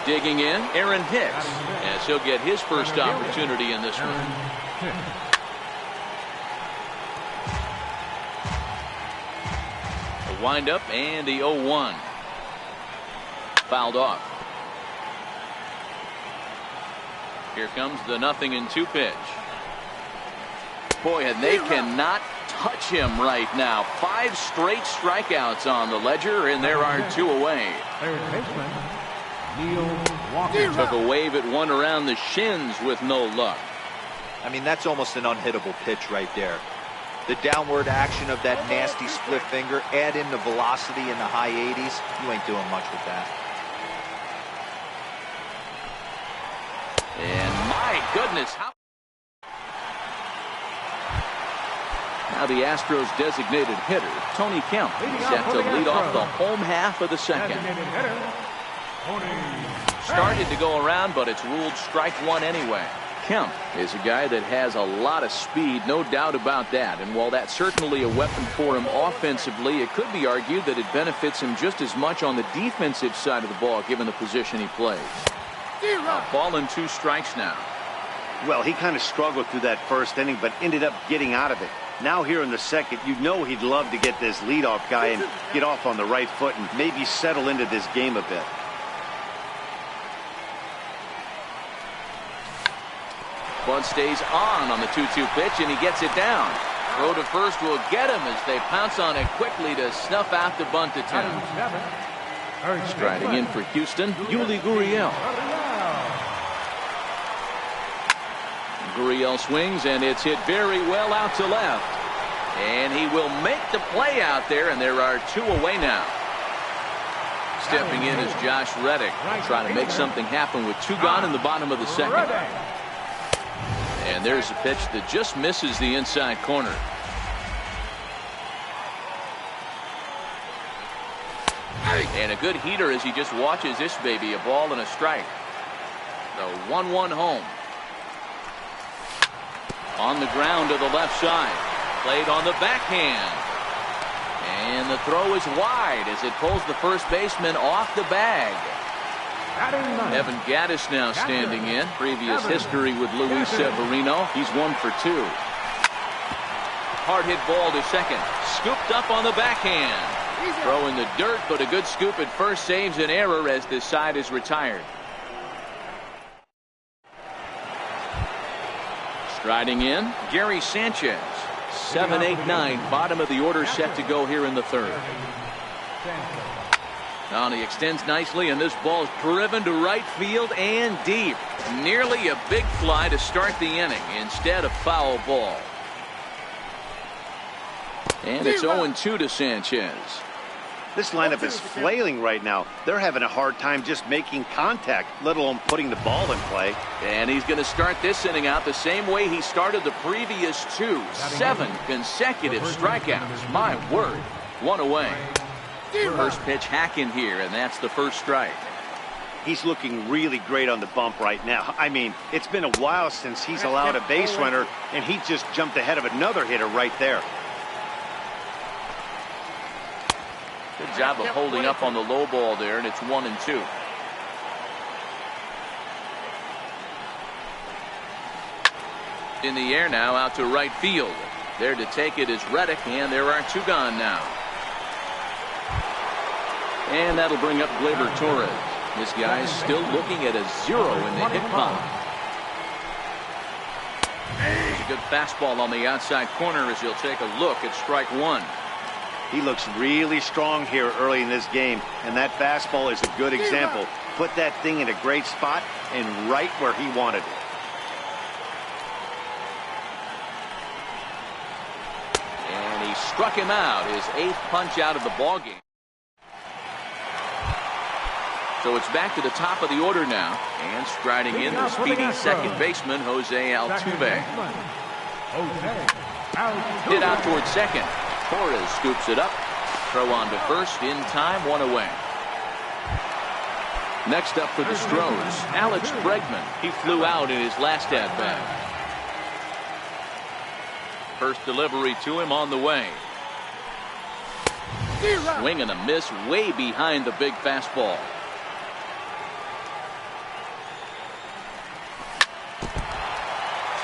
[SPEAKER 2] Digging in, Aaron Hicks, as he'll get his first opportunity in this one. A windup and the 0-1. Fouled off. Here comes the 0-2 pitch. Boy, and they cannot touch him right now. 5 straight strikeouts on the ledger, and there are 2 away. Took a wave at one around the shins with no luck.
[SPEAKER 5] I mean, that's almost an unhittable pitch right there. The downward action of that nasty split finger, add in the velocity in the high 80s, you ain't doing much with that.
[SPEAKER 2] And my goodness, how... Now the Astros designated hitter, Tony Kemp, set to lead off the home half of the second. Started to go around, but it's ruled strike one anyway. Kemp is a guy that has a lot of speed, no doubt about that. And while that's certainly a weapon for him offensively, it could be argued that it benefits him just as much on the defensive side of the ball, given the position he plays. Ball and 2 strikes now.
[SPEAKER 3] Well, he kind of struggled through that first inning, but ended up getting out of it. Now here in the second, you know he'd love to get this leadoff guy and get off on the right foot and maybe settle into this game a bit.
[SPEAKER 2] Bunt stays on the 2-2 pitch, and he gets it down. Throw to first will get him as they pounce on it quickly to snuff out the bunt attempt. Striding in for Houston, Yuli Gurriel. Gurriel swings, and it's hit very well out to left. And he will make the play out there, and there are 2 away now. Stepping in is Josh Reddick, trying to make something happen with 2 gone in the bottom of the second. And there's a pitch that just misses the inside corner. And a good heater as he just watches this baby, a ball and a strike. The 1-1 home. On the ground to the left side. Played on the backhand. And the throw is wide as it pulls the first baseman off the bag. Evan Gattis now standing in. Previous history with Luis Severino. He's 1 for 2. Hard hit ball to second. Scooped up on the backhand. Throw in the dirt, but a good scoop at first saves an error as this side is retired. Striding in, Gary Sanchez. 7, 8, 9, bottom of the order set to go here in the third. Now he extends nicely, and this ball is driven to right field and deep. Nearly a big fly to start the inning instead of foul ball. And it's 0-2 to Sanchez.
[SPEAKER 3] This lineup is flailing right now. They're having a hard time just making contact, let alone putting the ball in play.
[SPEAKER 2] And he's going to start this inning out the same way he started the previous 2. 7 consecutive strikeouts. My word. 1 away. First pitch hack in here, and that's the first strike.
[SPEAKER 3] He's looking really great on the bump right now. I mean, it's been a while since he's allowed a base runner, and he just jumped ahead of another hitter right there.
[SPEAKER 2] Good job of holding up on the low ball there, and it's 1-2. In the air now, out to right field. There to take it is Reddick, and there are 2 gone now. And that'll bring up Gleyber Torres. This guy's still looking at a 0 in the hit column. There's a good fastball on the outside corner as he'll take a look at strike 1.
[SPEAKER 3] He looks really strong here early in this game, and that fastball is a good example. Put that thing in a great spot and right where he wanted it.
[SPEAKER 2] And he struck him out, his 8th punch out of the ballgame. So it's back to the top of the order now, and striding in the speedy second baseman, Jose Altuve. Hit out towards second. Torres scoops it up. Throw on to first in time, 1 away. Next up for the Stros, Alex Bregman. He flew out in his last at-bat. First delivery to him on the way. Swing and a miss way behind the big fastball.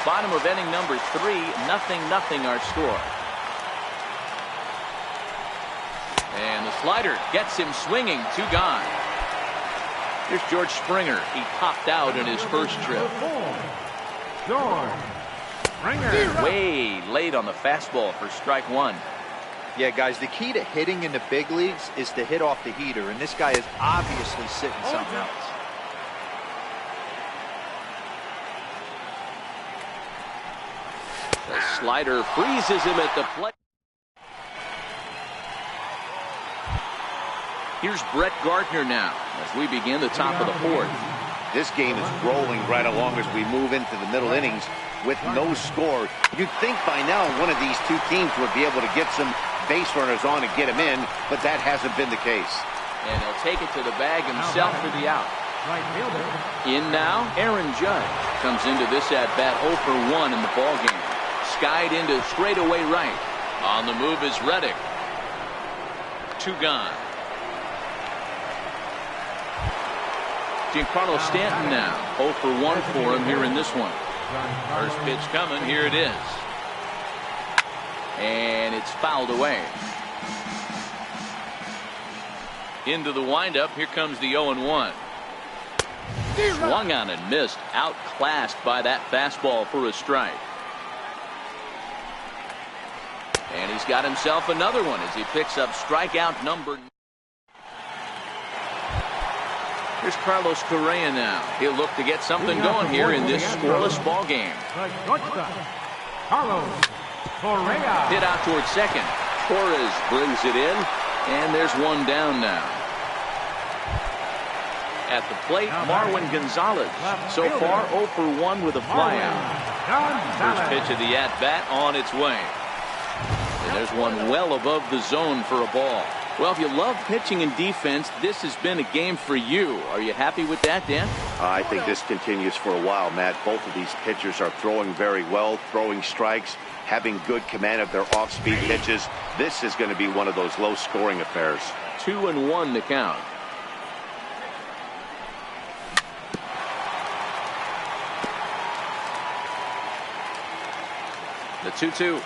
[SPEAKER 2] Bottom of inning number 3, 0-0 our score. And the slider gets him swinging, 2 gone. Here's George Springer. He popped out in his first trip.
[SPEAKER 6] George Springer.
[SPEAKER 2] Way late on the fastball for strike 1.
[SPEAKER 5] Yeah, guys, the key to hitting in the big leagues is to hit off the heater, and this guy is obviously sitting something else.
[SPEAKER 2] The slider freezes him at the plate. Here's Brett Gardner now as we begin the top of the 4th.
[SPEAKER 3] This game is rolling right along as we move into the middle innings with no score. You'd think by now one of these two teams would be able to get some base runners on and get them in, but that hasn't been the case.
[SPEAKER 2] And he'll take it to the bag himself for the out.
[SPEAKER 6] Right fielder.
[SPEAKER 2] In now, Aaron Judge comes into this at-bat 0 for 1 in the ballgame. Skied into straightaway right. On the move is Reddick. 2 gone. Giancarlo Stanton now 0 for 1 for him here in this one. First pitch coming. Here it is. And it's fouled away. Into the windup. Here comes the 0-1. Swung on and missed. Outclassed by that fastball for a strike. And he's got himself another one as he picks up strikeout number 9. Here's Carlos Correa now. He'll look to get something going here in this scoreless ball game.
[SPEAKER 6] Carlos Correa.
[SPEAKER 2] Hit out towards second. Torres brings it in, and there's one down now. At the plate, Marwin Gonzalez. So far, 0 for 1 with a flyout. First pitch of the at-bat on its way. And there's one well above the zone for a ball. Well, if you love pitching and defense, this has been a game for you. Are you happy with that, Dan?
[SPEAKER 3] I think this continues for a while, Matt. Both of these pitchers are throwing very well, throwing strikes, having good command of their off-speed pitches. This is going to be one of those low-scoring affairs.
[SPEAKER 2] 2-1 to count. The 2-2.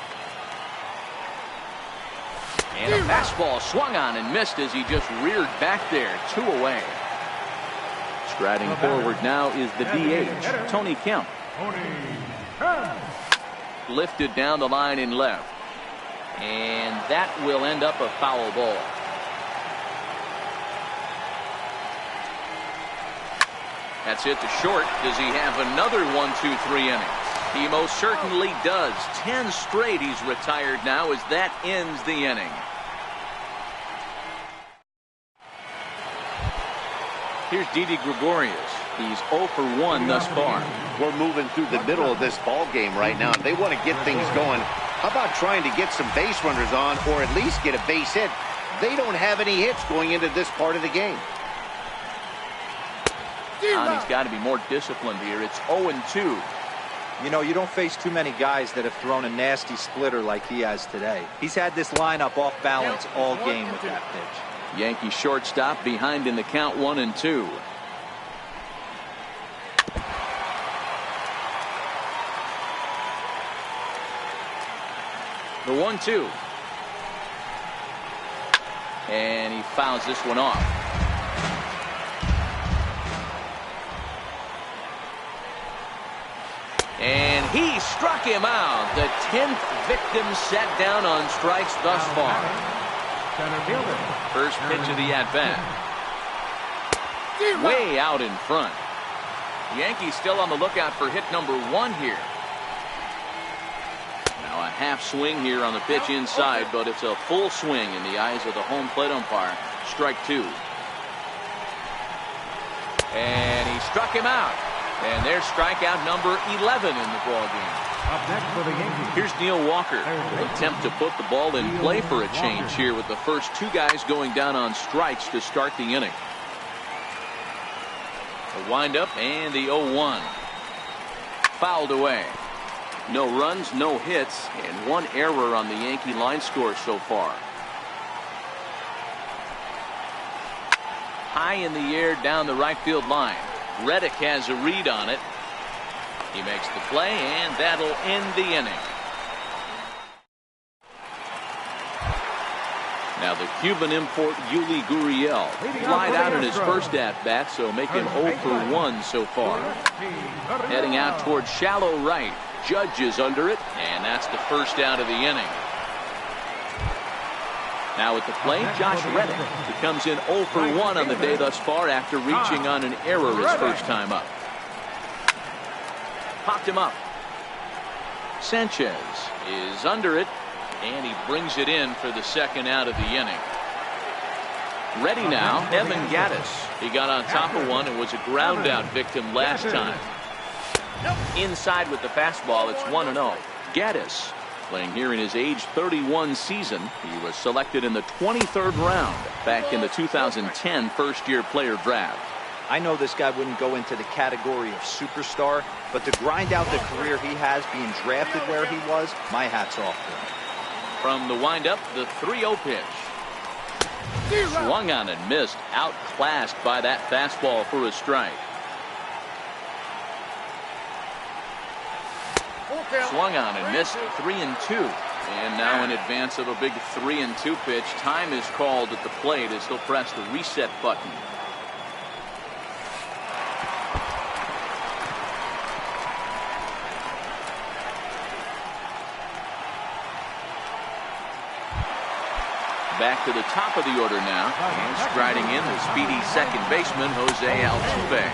[SPEAKER 2] And a fastball swung on and missed as he just reared back there. 2 away. Striding forward now is the DH, Tony Kemp. Lifted down the line in left. And that will end up a foul ball. That's it to short. Does he have another 1-2-3 inning? He most certainly does. 10 straight he's retired now as that ends the inning. Here's Didi Gregorius. He's 0 for 1 thus far.
[SPEAKER 3] We're moving through the middle of this ball game right now. If they want to get things going, how about trying to get some base runners on or at least get a base hit? They don't have any hits going into this part of the game.
[SPEAKER 2] And he's got to be more disciplined here. It's 0-2.
[SPEAKER 5] You know, you don't face too many guys that have thrown a nasty splitter like he has today. He's had this lineup off balance all game with that pitch.
[SPEAKER 2] Yankee shortstop behind in the count 1-2. The 1-2. And he fouls this one off. And he struck him out. The 10th victim set down on strikes thus far. First pitch of the at-bat. Way out in front. Yankees still on the lookout for hit number 1 here. Now a half swing here on the pitch inside, but it's a full swing in the eyes of the home plate umpire. Strike 2. And he struck him out. And there's strikeout number 11 in the ballgame.
[SPEAKER 6] Up next for the Yankees.
[SPEAKER 2] Here's Neil Walker. Will attempt to put the ball in play for a change here with the first 2 guys going down on strikes to start the inning. The windup and the 0-1. Fouled away. No runs, no hits, and one error on the Yankee line score so far. High in the air down the right field line. Reddick has a read on it. He makes the play, and that'll end the inning. Now the Cuban import Yuli Gurriel flied out in his first at-bat, so make him 0 for 1 so far. Heading out towards shallow right. Judge is under it, and that's the first out of the inning. Now at the plate, Josh Reddick, who comes in 0 for 1 on the day thus far after reaching on an error his first time up. Popped him up. Sanchez is under it, and he brings it in for the second out of the inning. Ready now, Evan Gattis. He got on top of one and was a ground out victim last time. Inside with the fastball, it's 1-0. Gattis, playing here in his age 31 season. He was selected in the 23rd round back in the 2010 first-year player draft.
[SPEAKER 5] I know this guy wouldn't go into the category of superstar, but to grind out the career he has being drafted where he was, my hat's off to him.
[SPEAKER 2] From the windup, the 3-0 pitch. Swung on and missed, outclassed by that fastball for a strike. Swung on and missed, 3-2. And now in advance of a big 3-2 pitch, time is called at the plate as he'll press the reset button. Back to the top of the order now, and striding in the speedy second baseman, Jose Altuve.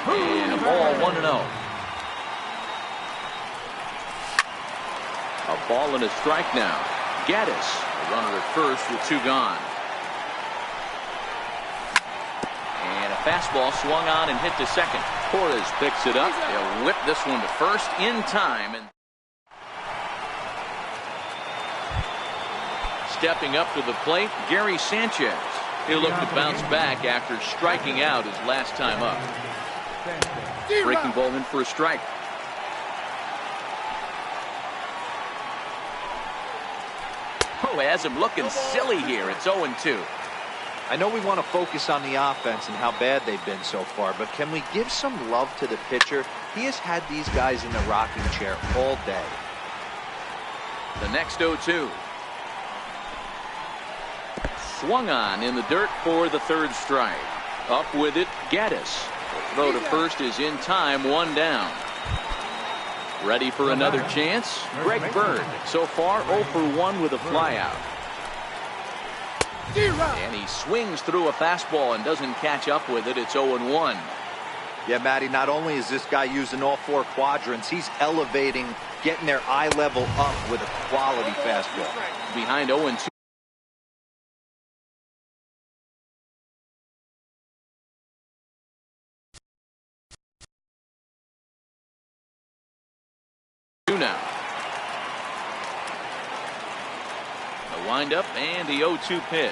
[SPEAKER 2] And a ball, 1-0. A ball and a strike now. Gattis, a runner at first with 2 gone. And a fastball swung on and hit to second. Torres picks it up. They'll whip this one to first in time. And stepping up to the plate, Gary Sanchez. He'll look to bounce back after striking out his last time up. Breaking ball in for a strike. Oh, has him looking silly here. It's 0-2.
[SPEAKER 5] I know we want to focus on the offense and how bad they've been so far, but can we give some love to the pitcher? He has had these guys in the rocking chair all day.
[SPEAKER 2] The next 0-2. Swung on in the dirt for the third strike. Up with it, Gattis. The throw to first is in time, 1 down. Ready for another chance? Greg Bird. So far 0 for 1 with a flyout. And he swings through a fastball and doesn't catch up with it. It's 0-1.
[SPEAKER 5] Yeah, Matty, not only is this guy using all 4 quadrants, he's elevating, getting their eye level up with a quality fastball.
[SPEAKER 2] Behind 0-2. Now the windup and the 0-2 pitch,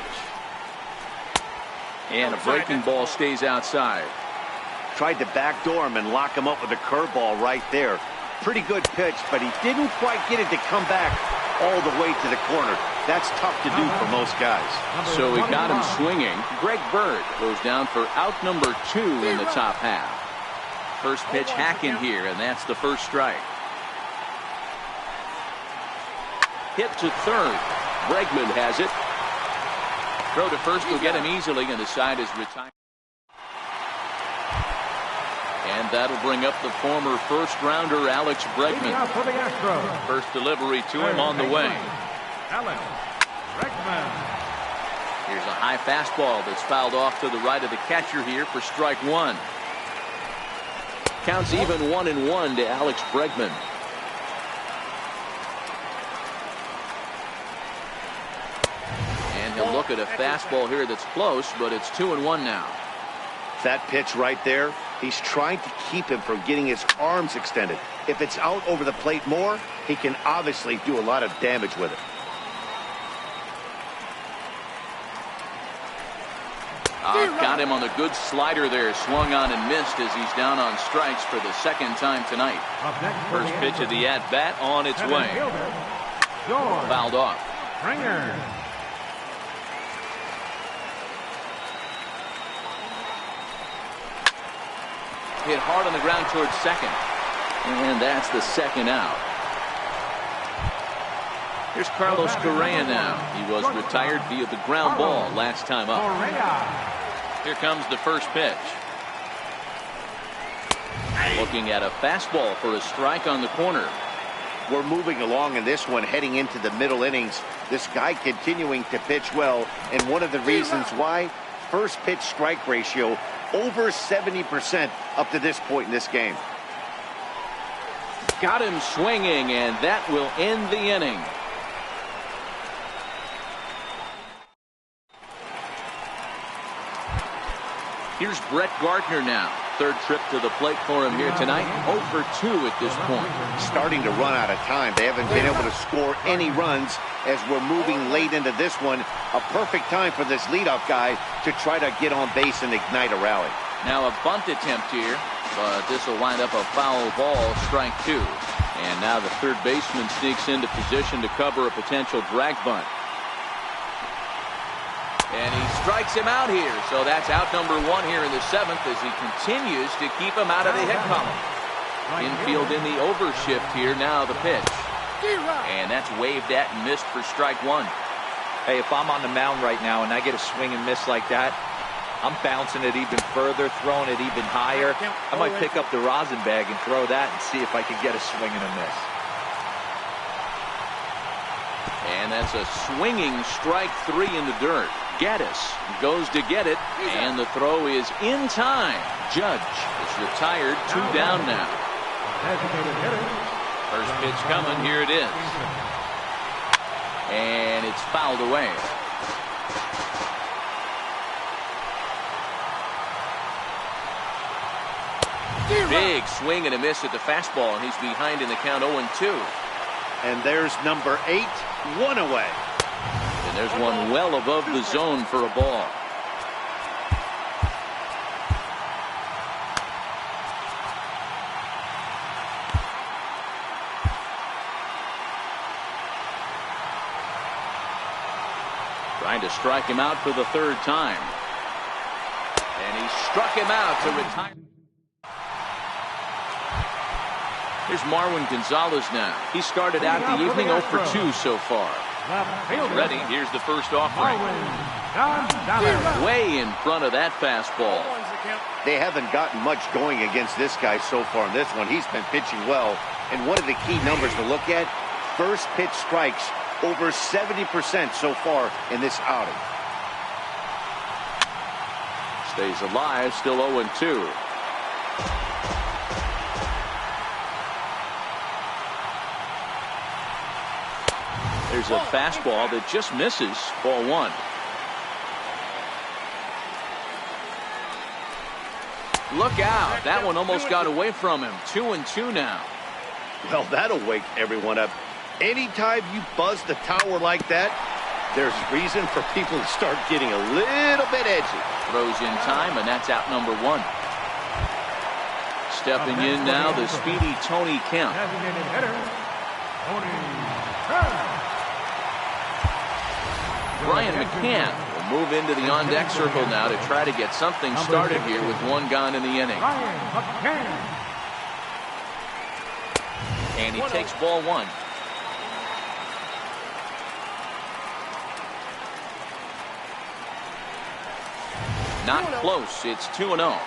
[SPEAKER 2] and a breaking ball stays outside.
[SPEAKER 3] Tried to backdoor him and lock him up with a curveball right there. Pretty good pitch, but he didn't quite get it to come back all the way to the corner. That's tough to do for most guys.
[SPEAKER 2] So he got him swinging. Greg Bird goes down for out number 2 in the top half. First pitch hacking here, and that's the first strike. Hit to third. Bregman has it. Throw to first will get him easily, and the side is retired. And that'll bring up the former first-rounder Alex Bregman. First delivery to him on the way.
[SPEAKER 6] Alex Bregman.
[SPEAKER 2] Here's a high fastball that's fouled off to the right of the catcher here for strike 1. Counts even 1-1 to Alex Bregman. He'll look at a fastball here that's close, but it's 2-1 now.
[SPEAKER 3] That pitch right there, he's trying to keep him from getting his arms extended. If it's out over the plate more, he can obviously do a lot of damage with it.
[SPEAKER 2] Got got him on the good slider there. Swung on and missed as he's down on strikes for the second time tonight. First pitch of the at-bat on its way. Fouled off. Hit hard on the ground towards second. And that's the second out. Here's Carlos Correa now. He was retired via the ground ball last time up. Here comes the first pitch. Looking at a fastball for a strike on the corner.
[SPEAKER 3] We're moving along in this one, heading into the middle innings. This guy continuing to pitch well, and one of the reasons why, first pitch strike ratio over 70% up to this point in this game.
[SPEAKER 2] Got him swinging, and that will end the inning. Here's Brett Gardner now. Third trip to the plate for him here tonight. 0 for 2 at this point.
[SPEAKER 3] Starting to run out of time. They haven't been able to score any runs as we're moving late into this one. A perfect time for this leadoff guy to try to get on base and ignite a rally.
[SPEAKER 2] Now a bunt attempt here, but this will wind up a foul ball, strike 2. And now the third baseman sneaks into position to cover a potential drag bunt. And he strikes him out here. So that's out number 1 here in the 7th as he continues to keep him out of the hit column. Infield in the overshift here. Now the pitch. And that's waved at and missed for strike 1.
[SPEAKER 5] Hey, if I'm on the mound right now and I get a swing and miss like that, I'm bouncing it even further, throwing it even higher. I might pick up the rosin bag and throw that and see if I can get a swing and a miss.
[SPEAKER 2] And that's a swinging strike 3 in the dirt. Gaddis goes to get it, and the throw is in time. Judge is retired, 2 down now. First pitch coming, here it is. And it's fouled away. Big swing and a miss at the fastball, and he's behind in the count 0-2.
[SPEAKER 3] And there's number 8, 1 away.
[SPEAKER 2] And there's one well above the zone for a ball. Trying to strike him out for the 3rd time. And he struck him out to retire. Here's Marwin Gonzalez now. He started out the evening 0 for 2 so far. He's ready. Here's the first offering. Way in front of that fastball.
[SPEAKER 3] They haven't gotten much going against this guy so far in this one. He's been pitching well. And one of the key numbers to look at, first pitch strikes over 70% so far in this outing.
[SPEAKER 2] Stays alive, still 0-2. There's a fastball that just misses. Ball 1. Look out. That one almost got away from him. 2-2 now.
[SPEAKER 3] Well, that'll wake everyone up. Anytime you buzz the tower like that, there's reason for people to start getting a little bit edgy.
[SPEAKER 2] Throws in time, and that's out number 1. Stepping in now, the speedy Tony Kemp. Brian McCann will move into the on-deck circle now to try to get something started here with 1 gone in the inning. And he takes ball 1. Not close. It's 2-0.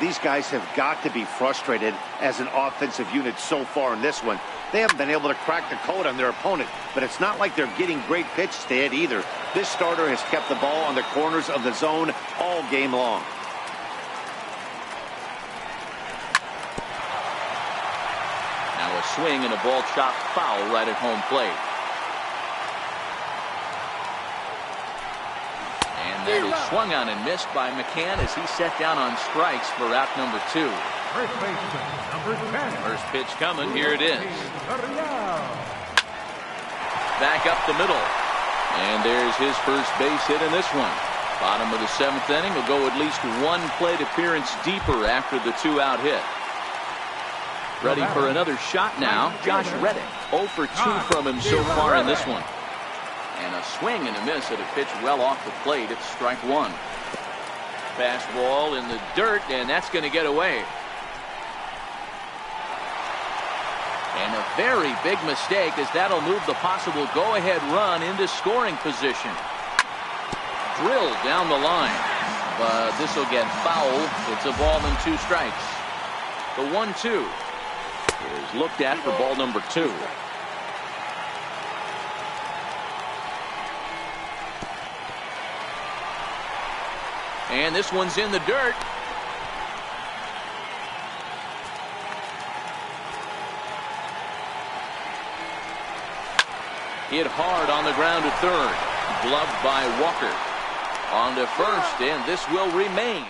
[SPEAKER 3] These guys have got to be frustrated as an offensive unit so far in this one. They haven't been able to crack the code on their opponent, but it's not like they're getting great pitches to hit either. This starter has kept the ball on the corners of the zone all game long.
[SPEAKER 2] Now a swing and a ball chopped foul right at home plate. And that is swung on and missed by McCann as he set down on strikes for out number 2. First pitch coming. Here it is. Back up the middle. And there's his first base hit in this one. Bottom of the 7th inning will go at least one plate appearance deeper after the 2-out hit. Ready for another shot now. Josh Reddick, 0 for 2 from him so far in this one. And a swing and a miss at a pitch well off the plate. It's strike one. Fastball in the dirt, and that's going to get away. And a very big mistake, as that'll move the possible go-ahead run into scoring position. Drilled down the line, but this will get foul. It's a ball and 2 strikes. The 1-2 is looked at for ball number 2. And this one's in the dirt. Hit hard on the ground at third. Gloved by Walker. On to first, and this will remain.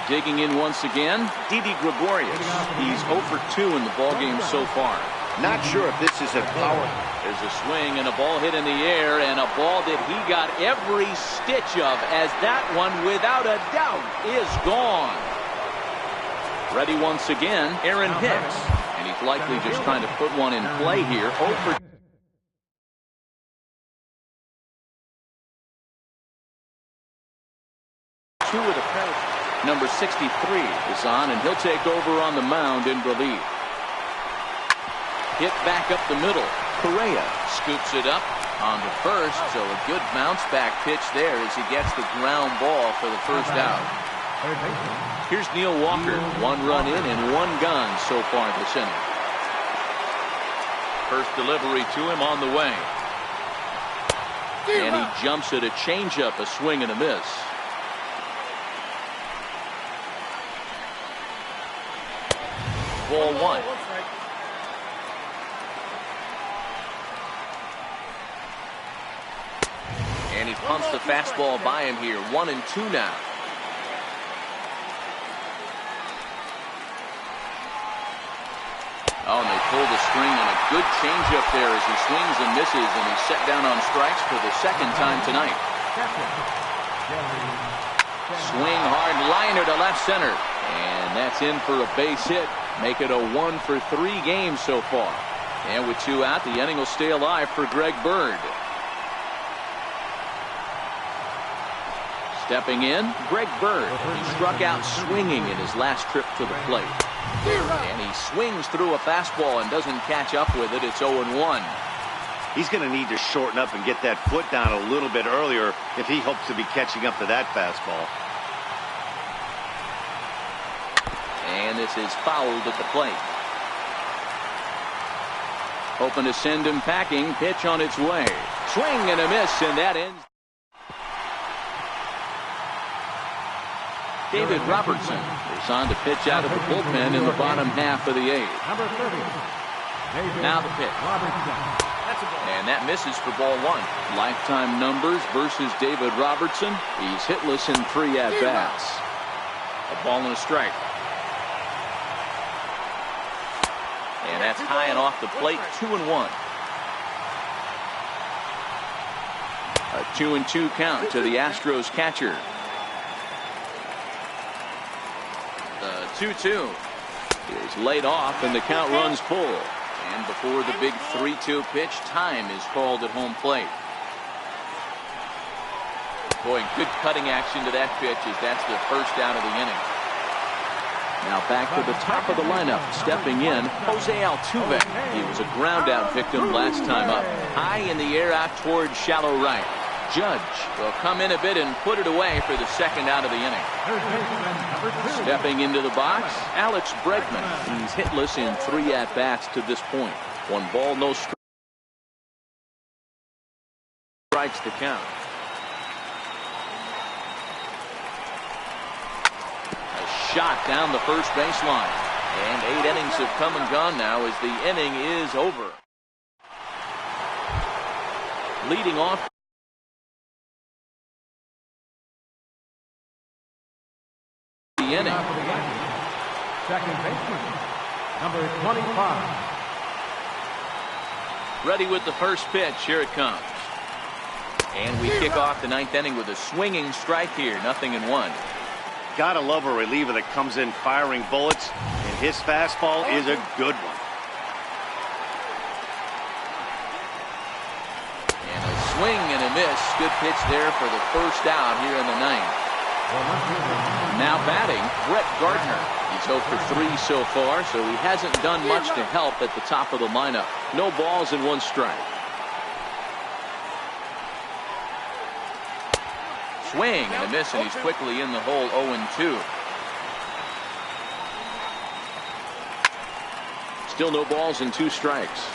[SPEAKER 2] Digging in once again, Didi Gregorius. He's 0 for 2 in the ballgame so far.
[SPEAKER 3] Not sure if this is a power.
[SPEAKER 2] There's a swing and a ball hit in the air, and a ball that he got every stitch of, as that one, without a doubt, is gone. Ready once again, Aaron Hicks. And he's likely just trying to put one in play here. 0 for 2 with a credit. Number 63 is on, and he'll take over on the mound in relief. Hit back up the middle. Correa scoops it up onto first, so a good bounce back pitch there as he gets the ground ball for the first out. Here's Neil Walker. 1 run in and 1 gone so far this inning. First delivery to him on the way. And he jumps at a changeup, a swing and a miss. Ball 1. And he pumps the fastball by him here. 1-2 now. Oh, and they pull the string on a good changeup there as he swings and misses, and he's set down on strikes for the 2nd time tonight. Swing hard liner to left center, and that's in for a base hit. Make it a 1 for 3 game so far. And with 2 out, the inning will stay alive for Greg Bird. Stepping in, Greg Bird. He struck out swinging in his last trip to the plate. And he swings through a fastball and doesn't catch up with it. It's 0-1.
[SPEAKER 3] He's going to need to shorten up and get that foot down a little bit earlier if he hopes to be catching up to that fastball.
[SPEAKER 2] And this is fouled at the plate. Hoping to send him packing. Pitch on its way. Swing and a miss, and that ends. David Robertson is on to pitch out of the bullpen in the bottom half of the 8th. Now the pitch. And that misses for ball 1. Lifetime numbers versus David Robertson. He's hitless in 3 at-bats. A ball and a strike. And that's high and off the plate. 2-1. A 2-2 count to the Astros catcher. The 2-2 is laid off, and the count runs full. And before the big 3-2 pitch, time is called at home plate. Boy, good cutting action to that pitch, as that's the first out of the inning. Now back to the top of the lineup, stepping in, Jose Altuve. He was a ground out victim last time up. High in the air out towards shallow right. Judge will come in a bit and put it away for the 2nd out of the inning. Stepping into the box, Alex Bregman. He's hitless in 3 at-bats to this point. 1 ball, no strikes to count. A shot down the first baseline. And 8 innings have come and gone now as the inning is over. Leading off the inning.
[SPEAKER 6] Second baseman, number 25.
[SPEAKER 2] Ready with the first pitch. Here it comes. And we kick off the ninth inning with a swinging strike here, 0-1.
[SPEAKER 3] Gotta love a reliever that comes in firing bullets, and his fastball is a good one.
[SPEAKER 2] And a swing and a miss. Good pitch there for the first out here in the ninth. Now batting, Brett Gardner. He's 0 for 3 so far, so he hasn't done much to help at the top of the lineup. No balls and 1 strike. Swing and a miss, and he's quickly in the hole, 0-2. Still no balls and 2 strikes.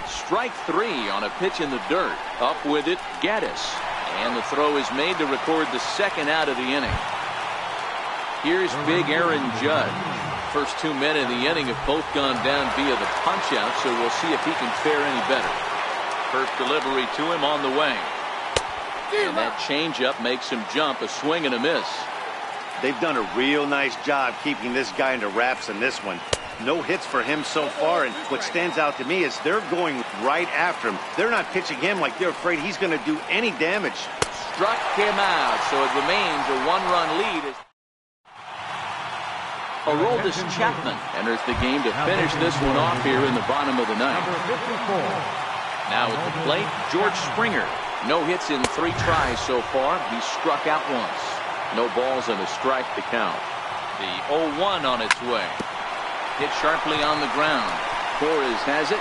[SPEAKER 2] Strike 3 on a pitch in the dirt. Up with it, Gaddis. And the throw is made to record the second out of the inning. Here's big Aaron Judge. First 2 men in the inning have both gone down via the punch-out, so we'll see if he can fare any better. First delivery to him on the way. And that changeup makes him jump, a swing and a miss.
[SPEAKER 3] They've done a real nice job keeping this guy into wraps in this one. No hits for him so far, and what stands out to me is they're going right after him. They're not pitching him like they're afraid he's going to do any damage.
[SPEAKER 2] Struck him out, so it remains a 1-run lead. Aroldis Chapman enters the game to finish this one off here in the bottom of the ninth. Now at the plate, George Springer. No hits in 3 tries so far. He struck out once. No balls and a strike to count. The 0-1 on its way. Hit sharply on the ground. Torres has it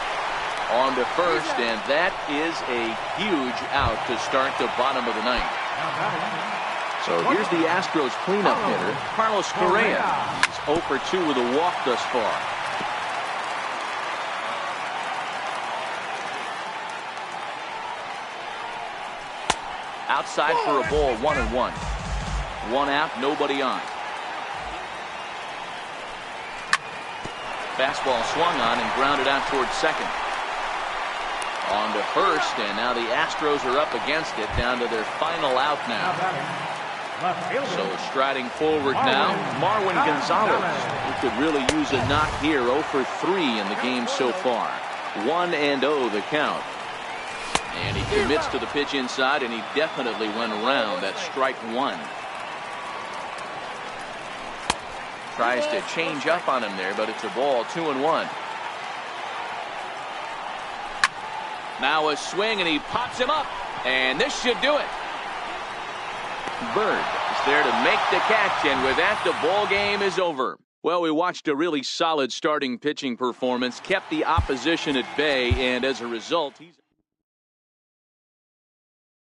[SPEAKER 2] on to first, and that is a huge out to start the bottom of the ninth. So here's the Astros cleanup hitter, Carlos Correa. He's 0 for 2 with a walk thus far. Outside for a ball, 1-1. 1 out, nobody on. Fastball swung on and grounded out towards second. On to first, and now the Astros are up against it, down to their final out now. So striding forward now, Marwin Gonzalez, who could really use a knock here. 0 for 3 in the game so far. 1-0 the count. And he commits to the pitch inside, and he definitely went around. That's strike 1. Tries to change up on him there, but it's a ball, 2-1. Now a swing, and he pops him up, and this should do it. Bird is there to make the catch, and with that, the ball game is over. Well, we watched a really solid starting pitching performance, kept the opposition at bay, and as a result, he's